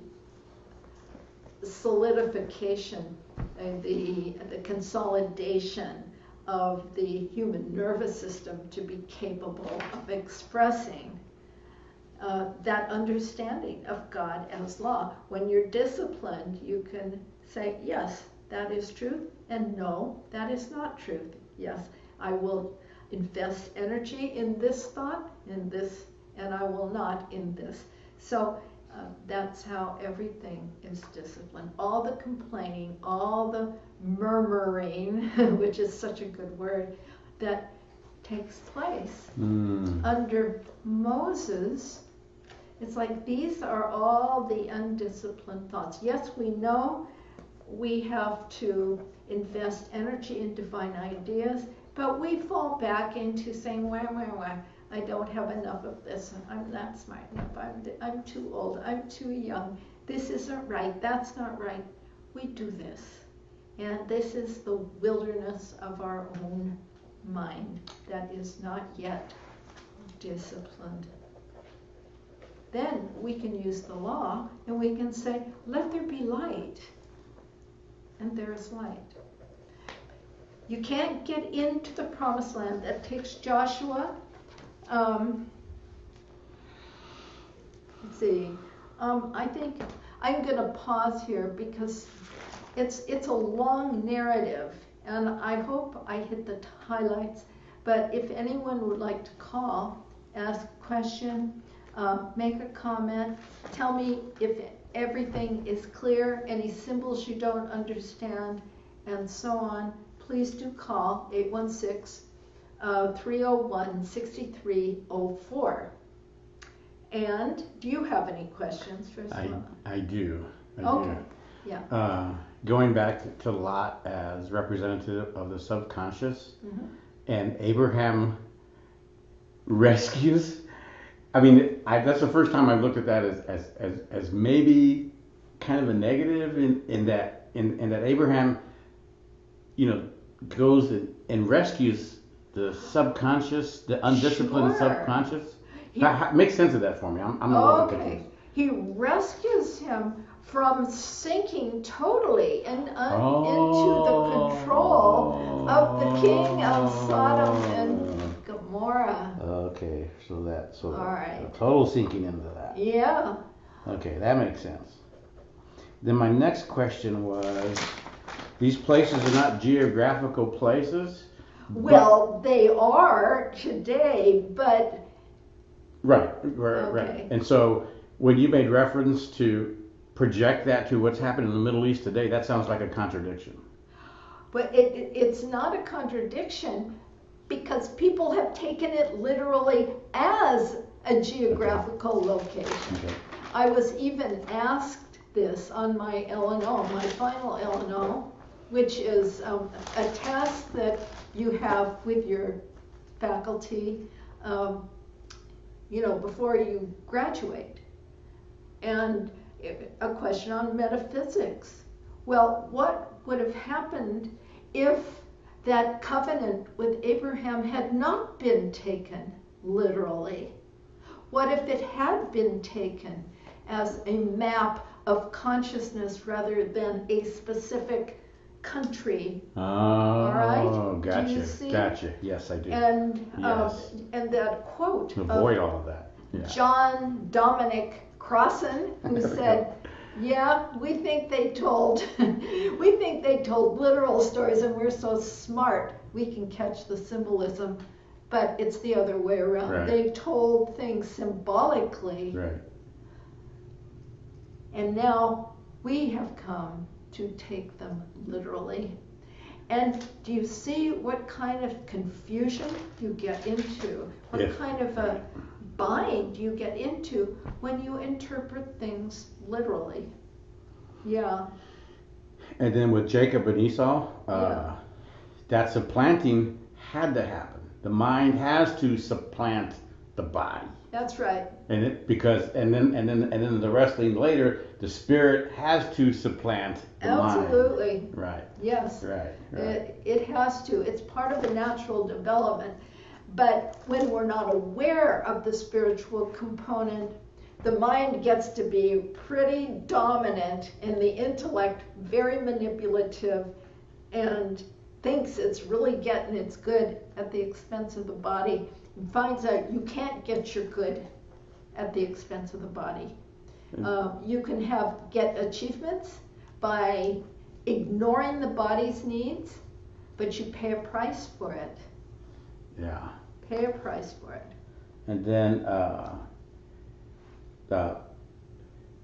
solidification and the consolidation of the human nervous system to be capable of expressing that understanding of God as law. When you're disciplined, you can say, yes, that is truth, and no, that is not truth. Yes, I will invest energy in this thought, in this, and I will not in this. So that's how everything is disciplined. All the complaining, all the murmuring, which is such a good word, that takes place under Moses. It's like these are all the undisciplined thoughts. Yes, we know we have to invest energy in divine ideas, but we fall back into saying, wah, I don't have enough of this, I'm not smart enough, I'm too old, I'm too young, this isn't right, that's not right. We do this, and this is the wilderness of our own mind that is not yet disciplined. Then we can use the law and we can say, let there be light. And there is light. You can't get into the promised land. That takes Joshua. Let's see. I think I'm going to pause here because it's a long narrative, and I hope I hit the highlights. But if anyone would like to call, ask a question, make a comment, tell me if everything is clear, any symbols you don't understand, and so on, please do call 816-301-6304. And do you have any questions for someone? I do. Okay. Yeah. Going back to Lot as representative of the subconscious, and Abraham rescues. I mean, that's the first time I've looked at that as maybe kind of a negative in that Abraham, goes and rescues the subconscious, the undisciplined subconscious. Make sense of that for me. I'm a little bit confused. He rescues him from sinking totally into the control of the king of Sodom and Gomorrah. Okay, so all right. Total sinking into that. Yeah. Okay, that makes sense. Then my next question was, these places are not geographical places? Well, they are today, but... Right. And so when you made reference to project that to what's happening in the Middle East today, that sounds like a contradiction. But it's not a contradiction because people have taken it literally as a geographical location. Okay. I was even asked this on my LNO, my final LNO, which is a task that you have with your faculty, before you graduate. And a question on metaphysics. Well, what would have happened if that covenant with Abraham had not been taken literally? What if it had been taken as a map of consciousness rather than a specific country? Oh, all right? Gotcha. Do you see? Gotcha. Yes, I do. And yes. And that quote avoid all of that. Yeah. John Dominic Crossan, who said, "Yeah, we think they told literal stories, and we're so smart we can catch the symbolism, but it's the other way around. Right. They told things symbolically, right. And now we have come to take them literally." And do you see what kind of confusion you get into? What kind of a bind you get into when you interpret things literally? Yeah. And then with Jacob and Esau, that supplanting had to happen. The mind has to supplant the body. That's right. And then the wrestling later, the spirit has to supplant the mind. Absolutely. Right. Yes. Right. It has to. It's part of the natural development. But when we're not aware of the spiritual component, the mind gets to be pretty dominant and the intellect very manipulative and thinks it's really getting its good at the expense of the body, and finds out you can't get your good at the expense of the body. You can get achievements by ignoring the body's needs, but you pay a price for it. Yeah. Pay a price for it. And then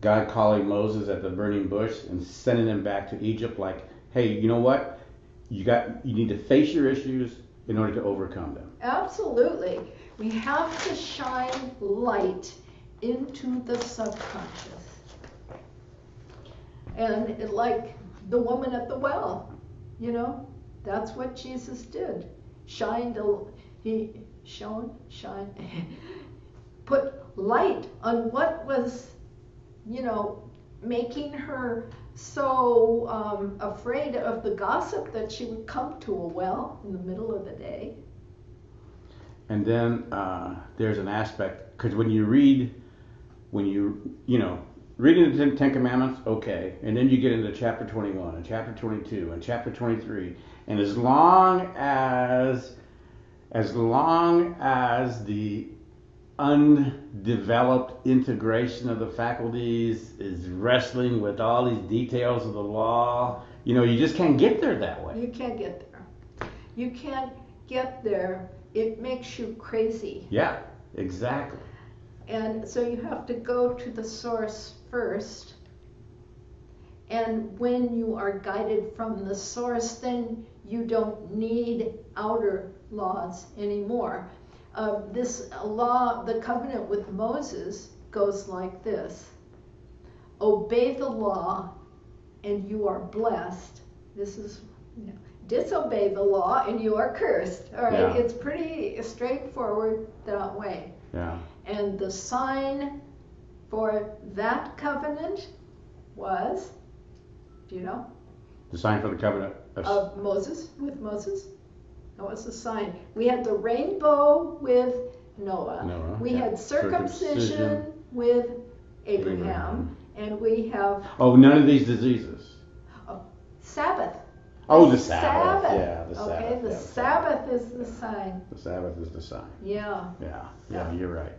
God calling Moses at the burning bush and sending him back to Egypt, like, hey, you know what? You need to face your issues in order to overcome them. Absolutely. We have to shine light into the subconscious. And like the woman at the well, you know, that's what Jesus did. He put light on what was, you know, making her so afraid of the gossip that she would come to a well in the middle of the day. And then there's an aspect, because when you read, reading the Ten Commandments, okay, and then you get into chapter 21 and chapter 22 and chapter 23, and as long as the undeveloped integration of the faculties is wrestling with all these details of the law, you just can't get there that way. You can't get there. You can't get there. It makes you crazy. Yeah, exactly. And so you have to go to the source first. And when you are guided from the source, then you don't need outer laws anymore. This law, the covenant with Moses, goes like this. Obey the law and you are blessed. This is, disobey the law and you are cursed. All right, Yeah. It's pretty straightforward that way. Yeah. And the sign for that covenant was, do you know? The sign for the covenant Of Moses, with Moses. That was the sign. We had the rainbow with Noah. We had circumcision with Abraham. And we have... Oh, none of these diseases. Sabbath. Oh, the Sabbath. Yeah, the Sabbath. Okay, the Sabbath is the sign. The Sabbath is the sign. Yeah. Yeah, you're right.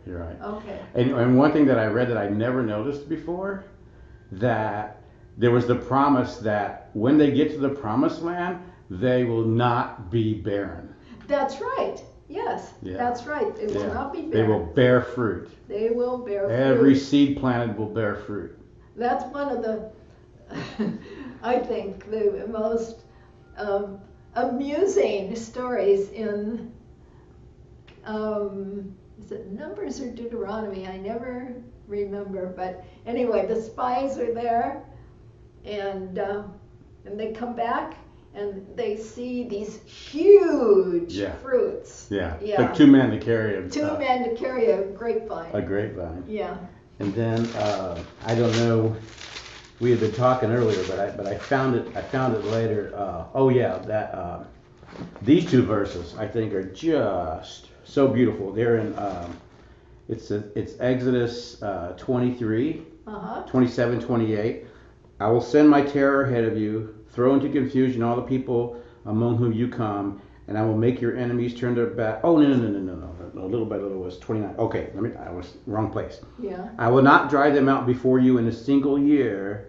Okay. And one thing that I read that I never noticed before, that there was the promise that when they get to the promised land, they will not be barren. That's right. Yes, that's right. They will not be barren. They will bear fruit. They will bear fruit. Every seed planted will bear fruit. That's one of the, I think, the most amusing stories in, is it Numbers or Deuteronomy? I never remember. But anyway, the spies are there, and they come back, and they see these huge fruits. Yeah. It took 2 men to carry a... 2 men to carry a grapevine. A grapevine. Yeah. And then, I don't know, we had been talking earlier, but I found it later. These 2 verses I think are just so beautiful. They're in, it's Exodus 23, 27, 28. I will send my terror ahead of you, throw into confusion all the people among whom you come, and I will make your enemies turn their back. Oh, no. Little by little was 29. Okay, I was wrong place. Yeah. I will not drive them out before you in a single year,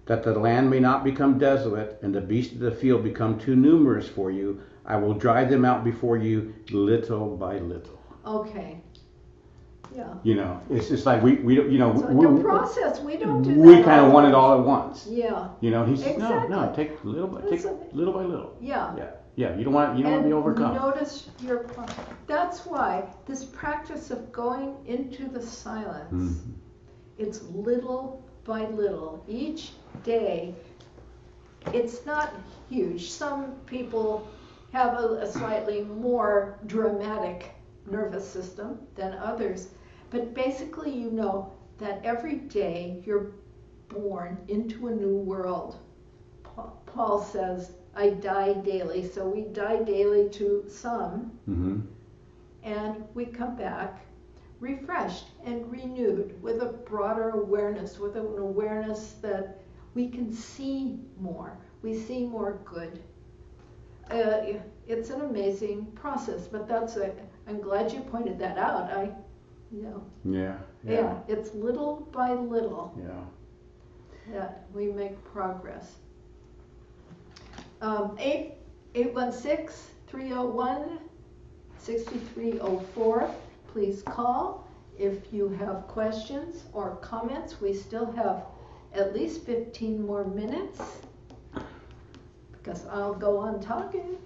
that the land may not become desolate and the beasts of the field become too numerous for you. I will drive them out before you little by little. Okay. Yeah. It's just like we don't, It's like a process. We don't do that. We kind of want it all at once. Yeah. He says, exactly. no, take little by little. Yeah. Yeah. You don't want to be overcome. Notice your process. That's why this practice of going into the silence, it's little by little. Each day, it's not huge. Some people have a slightly more dramatic nervous system than others. But basically, you know that every day you're born into a new world. Paul says, I die daily. So we die daily to some, and we come back refreshed and renewed with a broader awareness, with an awareness that we can see more. We see more good. It's an amazing process, but I'm glad you pointed that out. Yeah, it's little by little that we make progress. 816-301-6304. Please call if you have questions or comments. We still have at least 15 more minutes because I'll go on talking.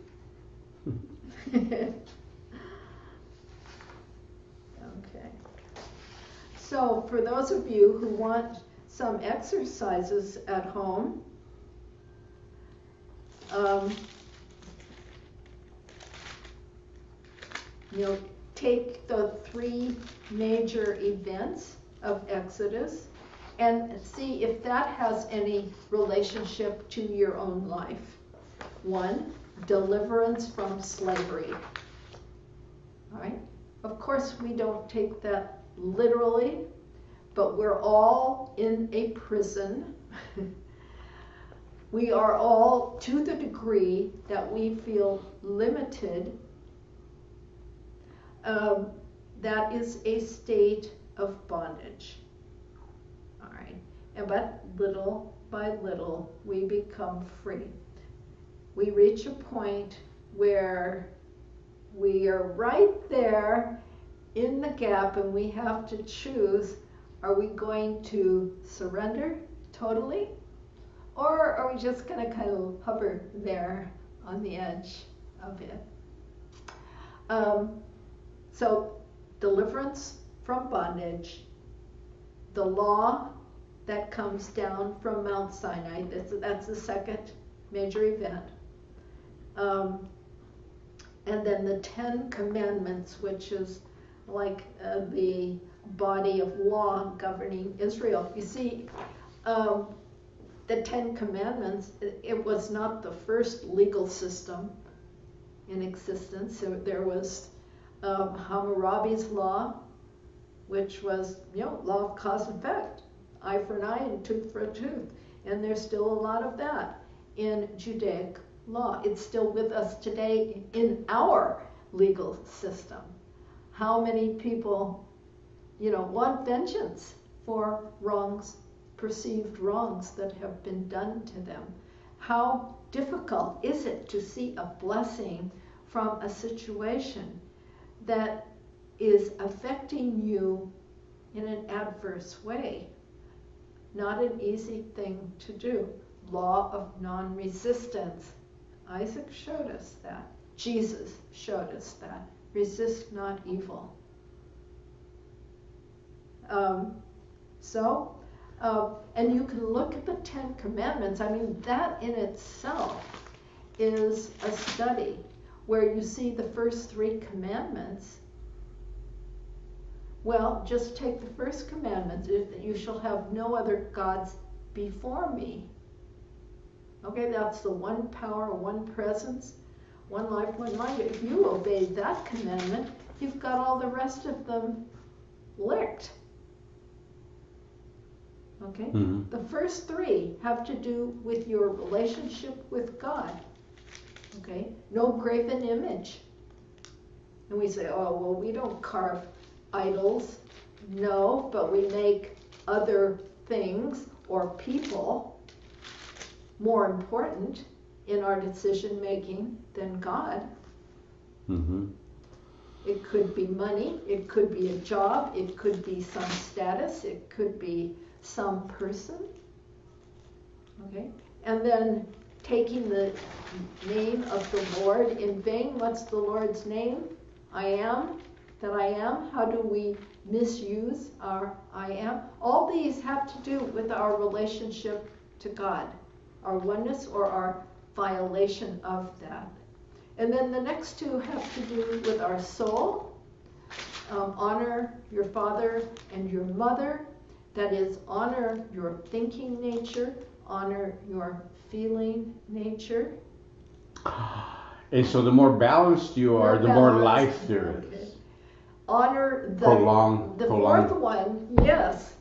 Okay. So for those of you who want some exercises at home, um, take the three major events of Exodus and see if that has any relationship to your own life. 1, deliverance from slavery. All right? Of course, we don't take that literally, but we're all in a prison. We are all, to the degree that we feel limited, that is a state of bondage. All right, but little by little we become free. We reach a point where we are right there in the gap, and we have to choose: are we going to surrender totally, or are we just going to kind of hover there on the edge of it? So deliverance from bondage, the law that comes down from Mount Sinai, that's the second major event. And then the 10 Commandments, which is like the body of law governing Israel. You see, the 10 Commandments, it was not the first legal system in existence. So there was Hammurabi's law, which was, law of cause and effect, eye for an eye and tooth for a tooth. And there's still a lot of that in Judaic law. It's still with us today in our legal system. How many people, want vengeance for wrongs, perceived wrongs that have been done to them? How difficult is it to see a blessing from a situation that is affecting you in an adverse way? Not an easy thing to do. Law of non-resistance. Isaac showed us that. Jesus showed us that. Resist not evil. And you can look at the 10 Commandments. I mean, that in itself is a study where you see the first 3 commandments. Well, just take the first commandment: you shall have no other gods before me. Okay, that's the one power, one presence, one life, one mind. If you obey that commandment, you've got all the rest of them licked. Okay? Mm-hmm. The first 3 have to do with your relationship with God. Okay? No graven image. And we say, oh, well, we don't carve idols. No, but we make other things or people more important in our decision making than God. Mm-hmm. It could be money, it could be a job, it could be some status, it could be some person. Okay? And then taking the name of the Lord in vain. What's the Lord's name? I am that I am. How do we misuse our I am? All these have to do with our relationship to God, our oneness or our violation of that. And then the next 2 have to do with our soul. Honor your father and your mother. That is, honor your thinking nature, honor your feeling nature. And so the more balanced you are, the more life there is. Okay. Honor the fourth one, yes.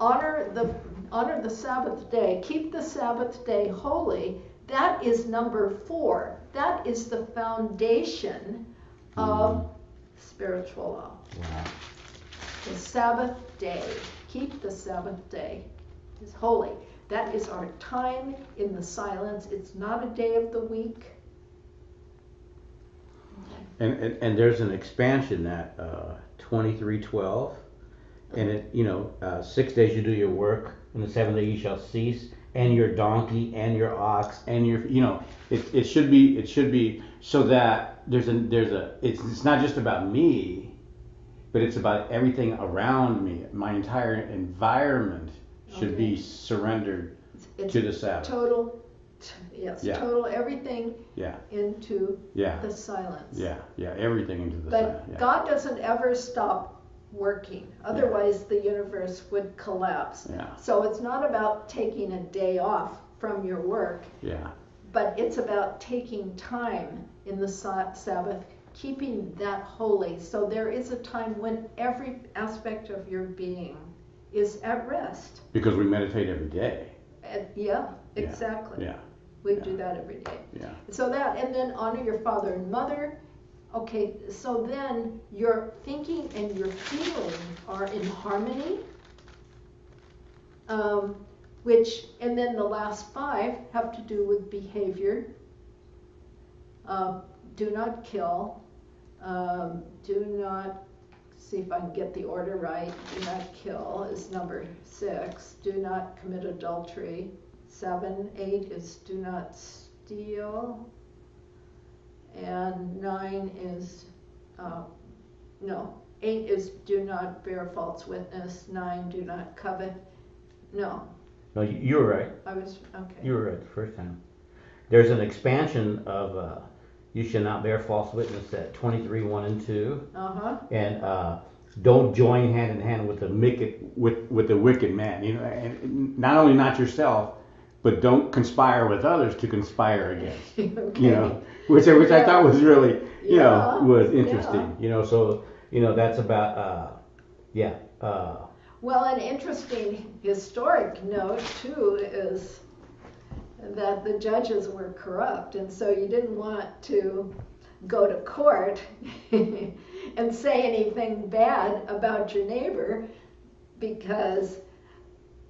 Honor the Sabbath day. Keep the Sabbath day holy. That is number 4. That is the foundation of spiritual law. Wow. The Sabbath day. Keep the Sabbath day. It's holy. That is our time in the silence. It's not a day of the week. And there's an expansion that 23:12, and it 6 days you do your work, and the 7th day you shall cease, and your donkey and your ox and your it should be so that it's not just about me, but it's about everything around me. My entire environment should be surrendered to the Sabbath. Yes, Yeah. total everything Yeah. into Yeah. the silence. Yeah. Yeah. Everything into the But silence. Yeah. God doesn't ever stop working. Otherwise, the universe would collapse. Yeah. So it's not about taking a day off from your work, Yeah. but it's about taking time in the Sabbath, keeping that holy. So there is a time when every aspect of your being is at rest. Because we meditate every day. Yeah, exactly. Yeah. We do that every day. Yeah. So that, and then honor your father and mother. Okay, so then your thinking and your feeling are in harmony. And then the last 5 have to do with behavior. Do not kill. Do not, see if I can get the order right. Do not kill is number 6. Do not commit adultery. 7, 8 is do not steal. And 9 is, 8 is do not bear false witness. 9, do not covet. No, You were right. I was, okay. You were right the first time. There's an expansion of you shall not bear false witness at 23, 1 and 2. Uh-huh. And don't join hand in hand with the wicked man. You know, and not only not yourself, but don't conspire with others to conspire against. Okay. You know, which I thought was really, was interesting. Yeah. You know, so that's about Well, an interesting historic note, too, is that the judges were corrupt, and so you didn't want to go to court and say anything bad about your neighbor, because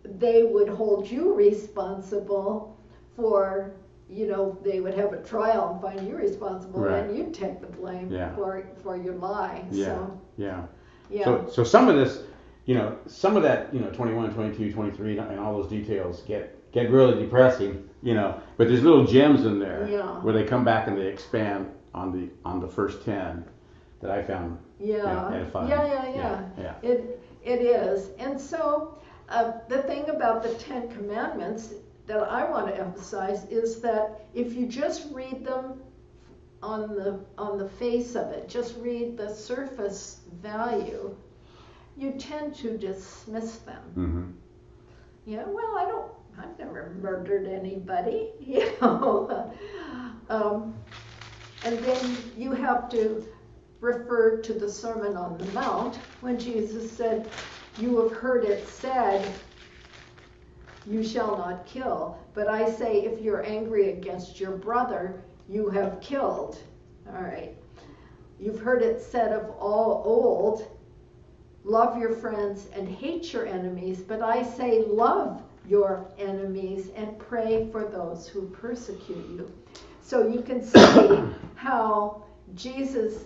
they would hold you responsible for, they would have a trial and find you responsible, right. and you'd take the blame for your lie. Yeah. So, yeah. yeah. So some of this, some of that, 21, 22, 23, and all those details get really depressing, but there's little gems in there where they come back and they expand on the first 10 that I found edifying. Yeah. It is. And so the thing about the 10 Commandments that I want to emphasize is that if you just read them on the face of it, just read the surface value, you tend to dismiss them. Mm-hmm. Well, I've never murdered anybody, and then you have to refer to the Sermon on the Mount when Jesus said, "You have heard it said, you shall not kill. But I say, if you're angry against your brother, you have killed." All right. You've heard it said of all old, love your friends and hate your enemies. But I say, love your enemies and pray for those who persecute you. So you can see how Jesus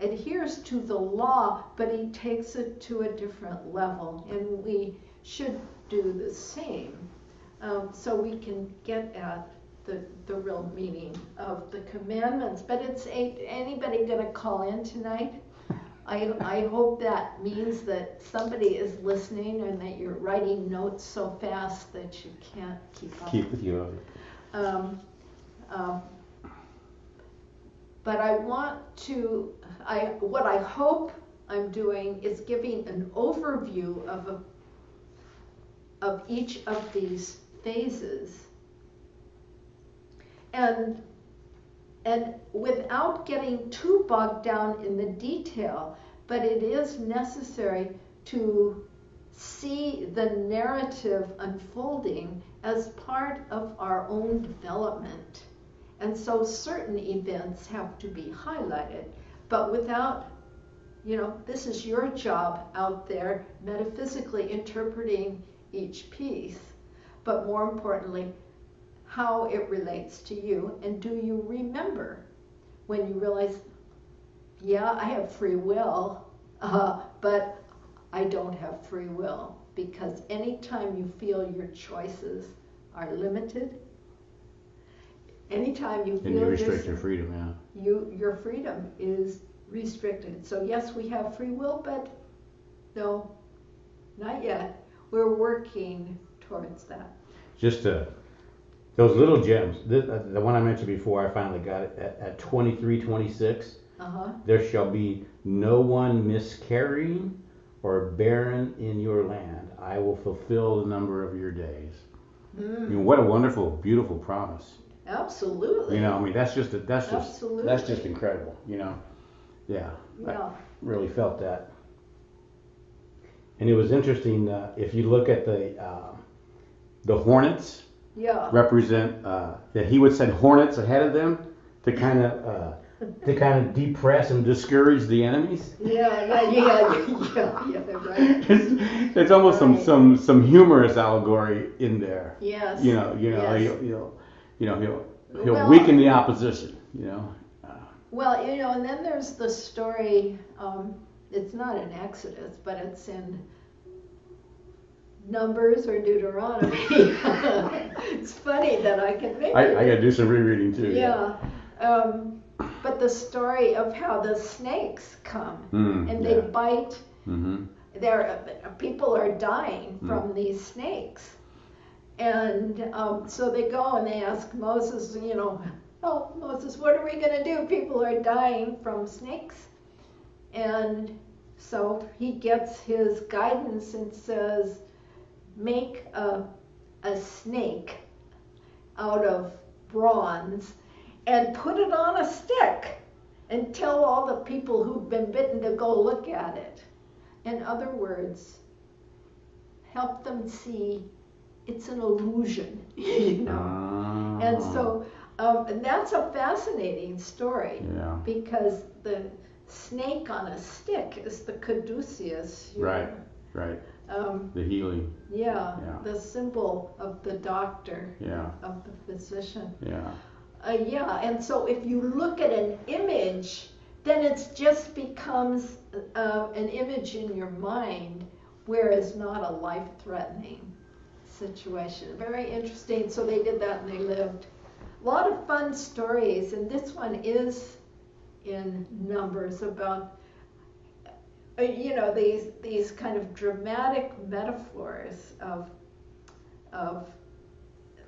adheres to the law, but he takes it to a different level. And we should do the same, so we can get at the real meaning of the commandments. But anybody going to call in tonight? I hope that means that somebody is listening and that you're writing notes so fast that you can't keep up. Keep with you. But I want to, what I hope I'm doing is giving an overview of each of these phases, and without getting too bogged down in the detail. But it is necessary to see the narrative unfolding as part of our own development. And so certain events have to be highlighted, but without, this is your job out there, metaphysically interpreting each piece, but more importantly, how it relates to you. And do you remember when you realize, I have free will, but I don't have free will? Because anytime you feel your choices are limited, anytime you feel and you restrict your freedom, your freedom is restricted. So yes, we have free will, but no, not yet. We're working towards that. Just to Those little gems, the one I mentioned before, I finally got it at 23:26. There shall be no one miscarrying or barren in your land. I will fulfill the number of your days. I mean, what a wonderful, beautiful promise. Absolutely. You know, I mean, that's just incredible. You know, yeah. I really felt that. And it was interesting if you look at the hornets. Yeah. Represent that he would send hornets ahead of them to kind of depress and discourage the enemies. Yeah, right. It's almost some humorous allegory in there. Yes. He'll weaken the opposition. Well, and then there's the story. It's not in Exodus, but it's in Numbers or Deuteronomy. It's funny that I can make I gotta do some rereading too. Yeah. But the story of how the snakes come and they bite. Mm-hmm. People are dying from these snakes. And so they go and they ask Moses, oh, Moses, what are we going to do? People are dying from snakes. And so he gets his guidance and says, make a snake out of bronze and put it on a stick and tell all the people who've been bitten to go look at it. In other words, help them see it's an illusion, And so and that's a fascinating story because the snake on a stick is the caduceus. Right. The healing. Yeah, the symbol of the doctor, of the physician. And so if you look at an image, then it just becomes an image in your mind, whereas not a life-threatening situation. Very interesting. So they did that and they lived. A lot of fun stories, and this one is in Numbers about these kind of dramatic metaphors of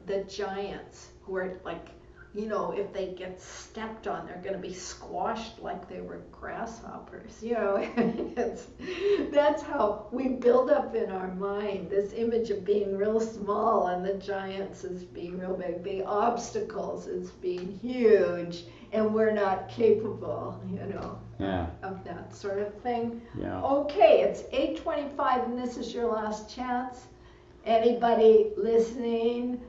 the giants who are like, if they get stepped on, they're going to be squashed like they were grasshoppers. That's how we build up in our mind this image of being real small and the giants as being real big, the obstacles as being huge, and we're not capable, of that sort of thing. Okay, it's 8:25 and this is your last chance. Anybody listening?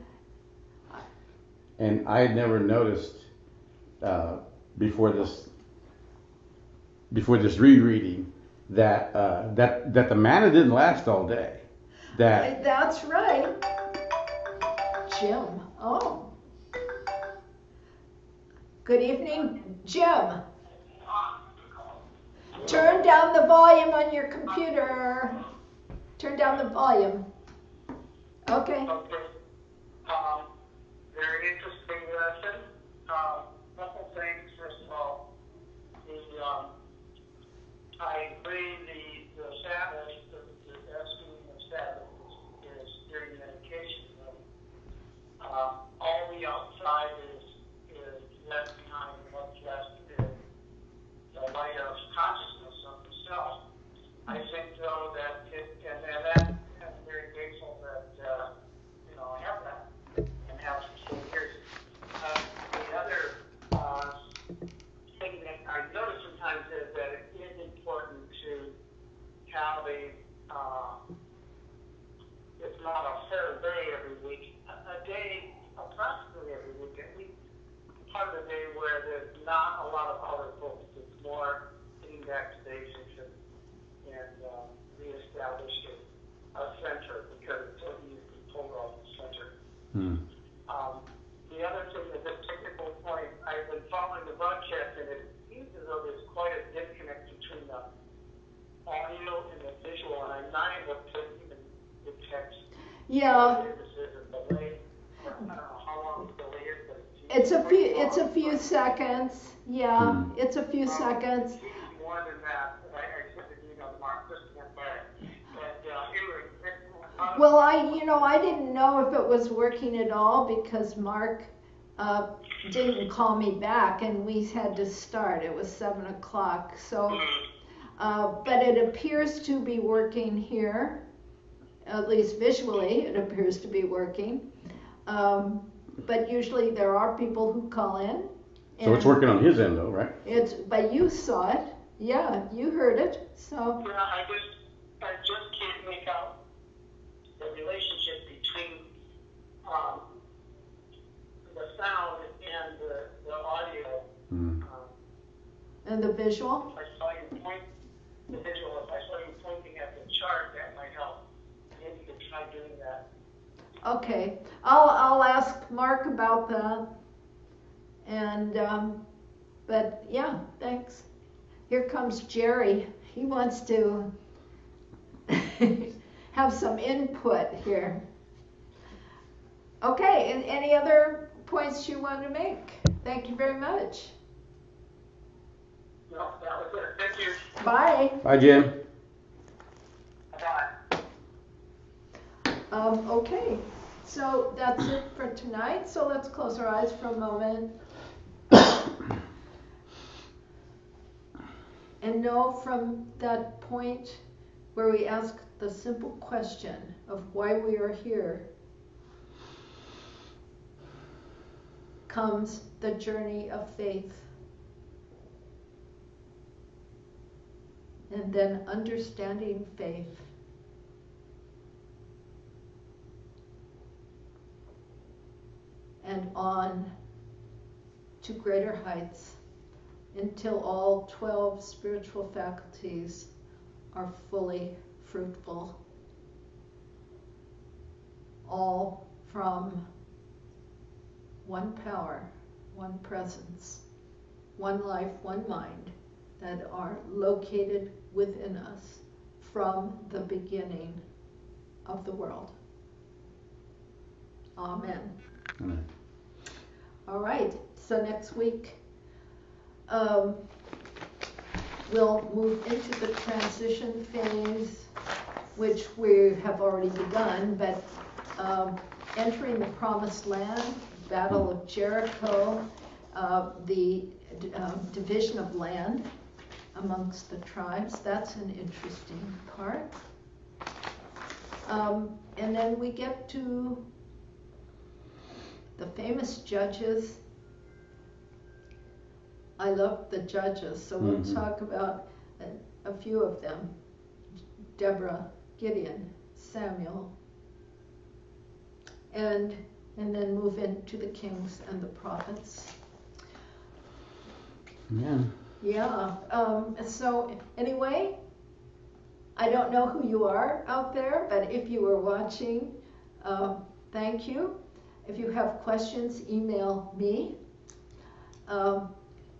And I had never noticed before this rereading that the manna didn't last all day. That's right, Jim. Oh, good evening, Jim. Turn down the volume on your computer. Turn down the volume. Okay. Very interesting lesson. Couple things. First of all, I agree the Sabbath, the best meaning of Sabbath is during medication. All the outside is left behind, and what's left is the light of consciousness of the self. I think though that I'm very grateful that I have that. Have some years. The other thing that I notice sometimes is that it is important to have it's not a fair day every week, a day approximately every week, at least part of the day where there's not a lot of outer focus. It's more getting back to basics and reestablishing a center because it's so easy to pull off the center. The other thing is a technical point. I've been following the broadcast, and it seems as though there's quite a disconnect between the audio and the visual, and I'm not able to even detect. Yeah. There's a delay. I don't know how long the delay is, but it's a few seconds. Yeah, it's a few seconds. More than that. I sent an email to Mark just to get back. But anyway, Well, I didn't know if it was working at all because Mark didn't call me back and we had to start. It was 7 o'clock. So, but it appears to be working here, at least visually, it appears to be working. But usually there are people who call in. So it's working on his end though, right? But you saw it. Yeah, you heard it. So. Yeah, I just can't make out the relationship between the sound and the audio. And the visual? If I saw you pointing at the chart, that might help. Maybe you could try doing that. Okay, I'll ask Mark about that. And but yeah, thanks. Here comes Jerry. He wants to have some input here. Okay, and any other points you want to make? Thank you very much. No, that was it. Thank you. Bye. Bye, Jim. Bye. Okay, so that's it for tonight. So let's close our eyes for a moment. And know from that point where we ask the simple question of why we are here comes the journey of faith. And then understanding faith. And on to greater heights until all 12 spiritual faculties are fully fruitful. All from one power, one presence, one life, one mind that are located within us from the beginning of the world. Amen. Amen. All right, so next week we'll move into the transition phase, which we have already begun, but entering the promised land, Battle of Jericho, the division of land amongst the tribes. That's an interesting part. And then we get to the famous judges. I love the judges, so we'll talk about a few of them. Deborah, Gideon, Samuel, and then move into the kings and the prophets. Yeah. So anyway, I don't know who you are out there, but if you are watching, thank you. If you have questions, email me.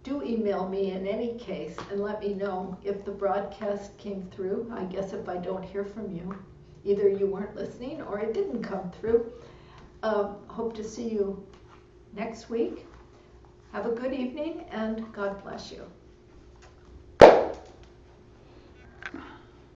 Do email me in any case and let me know if the broadcast came through. I guess if I don't hear from you, either you weren't listening or it didn't come through. Hope to see you next week. Have a good evening and God bless you.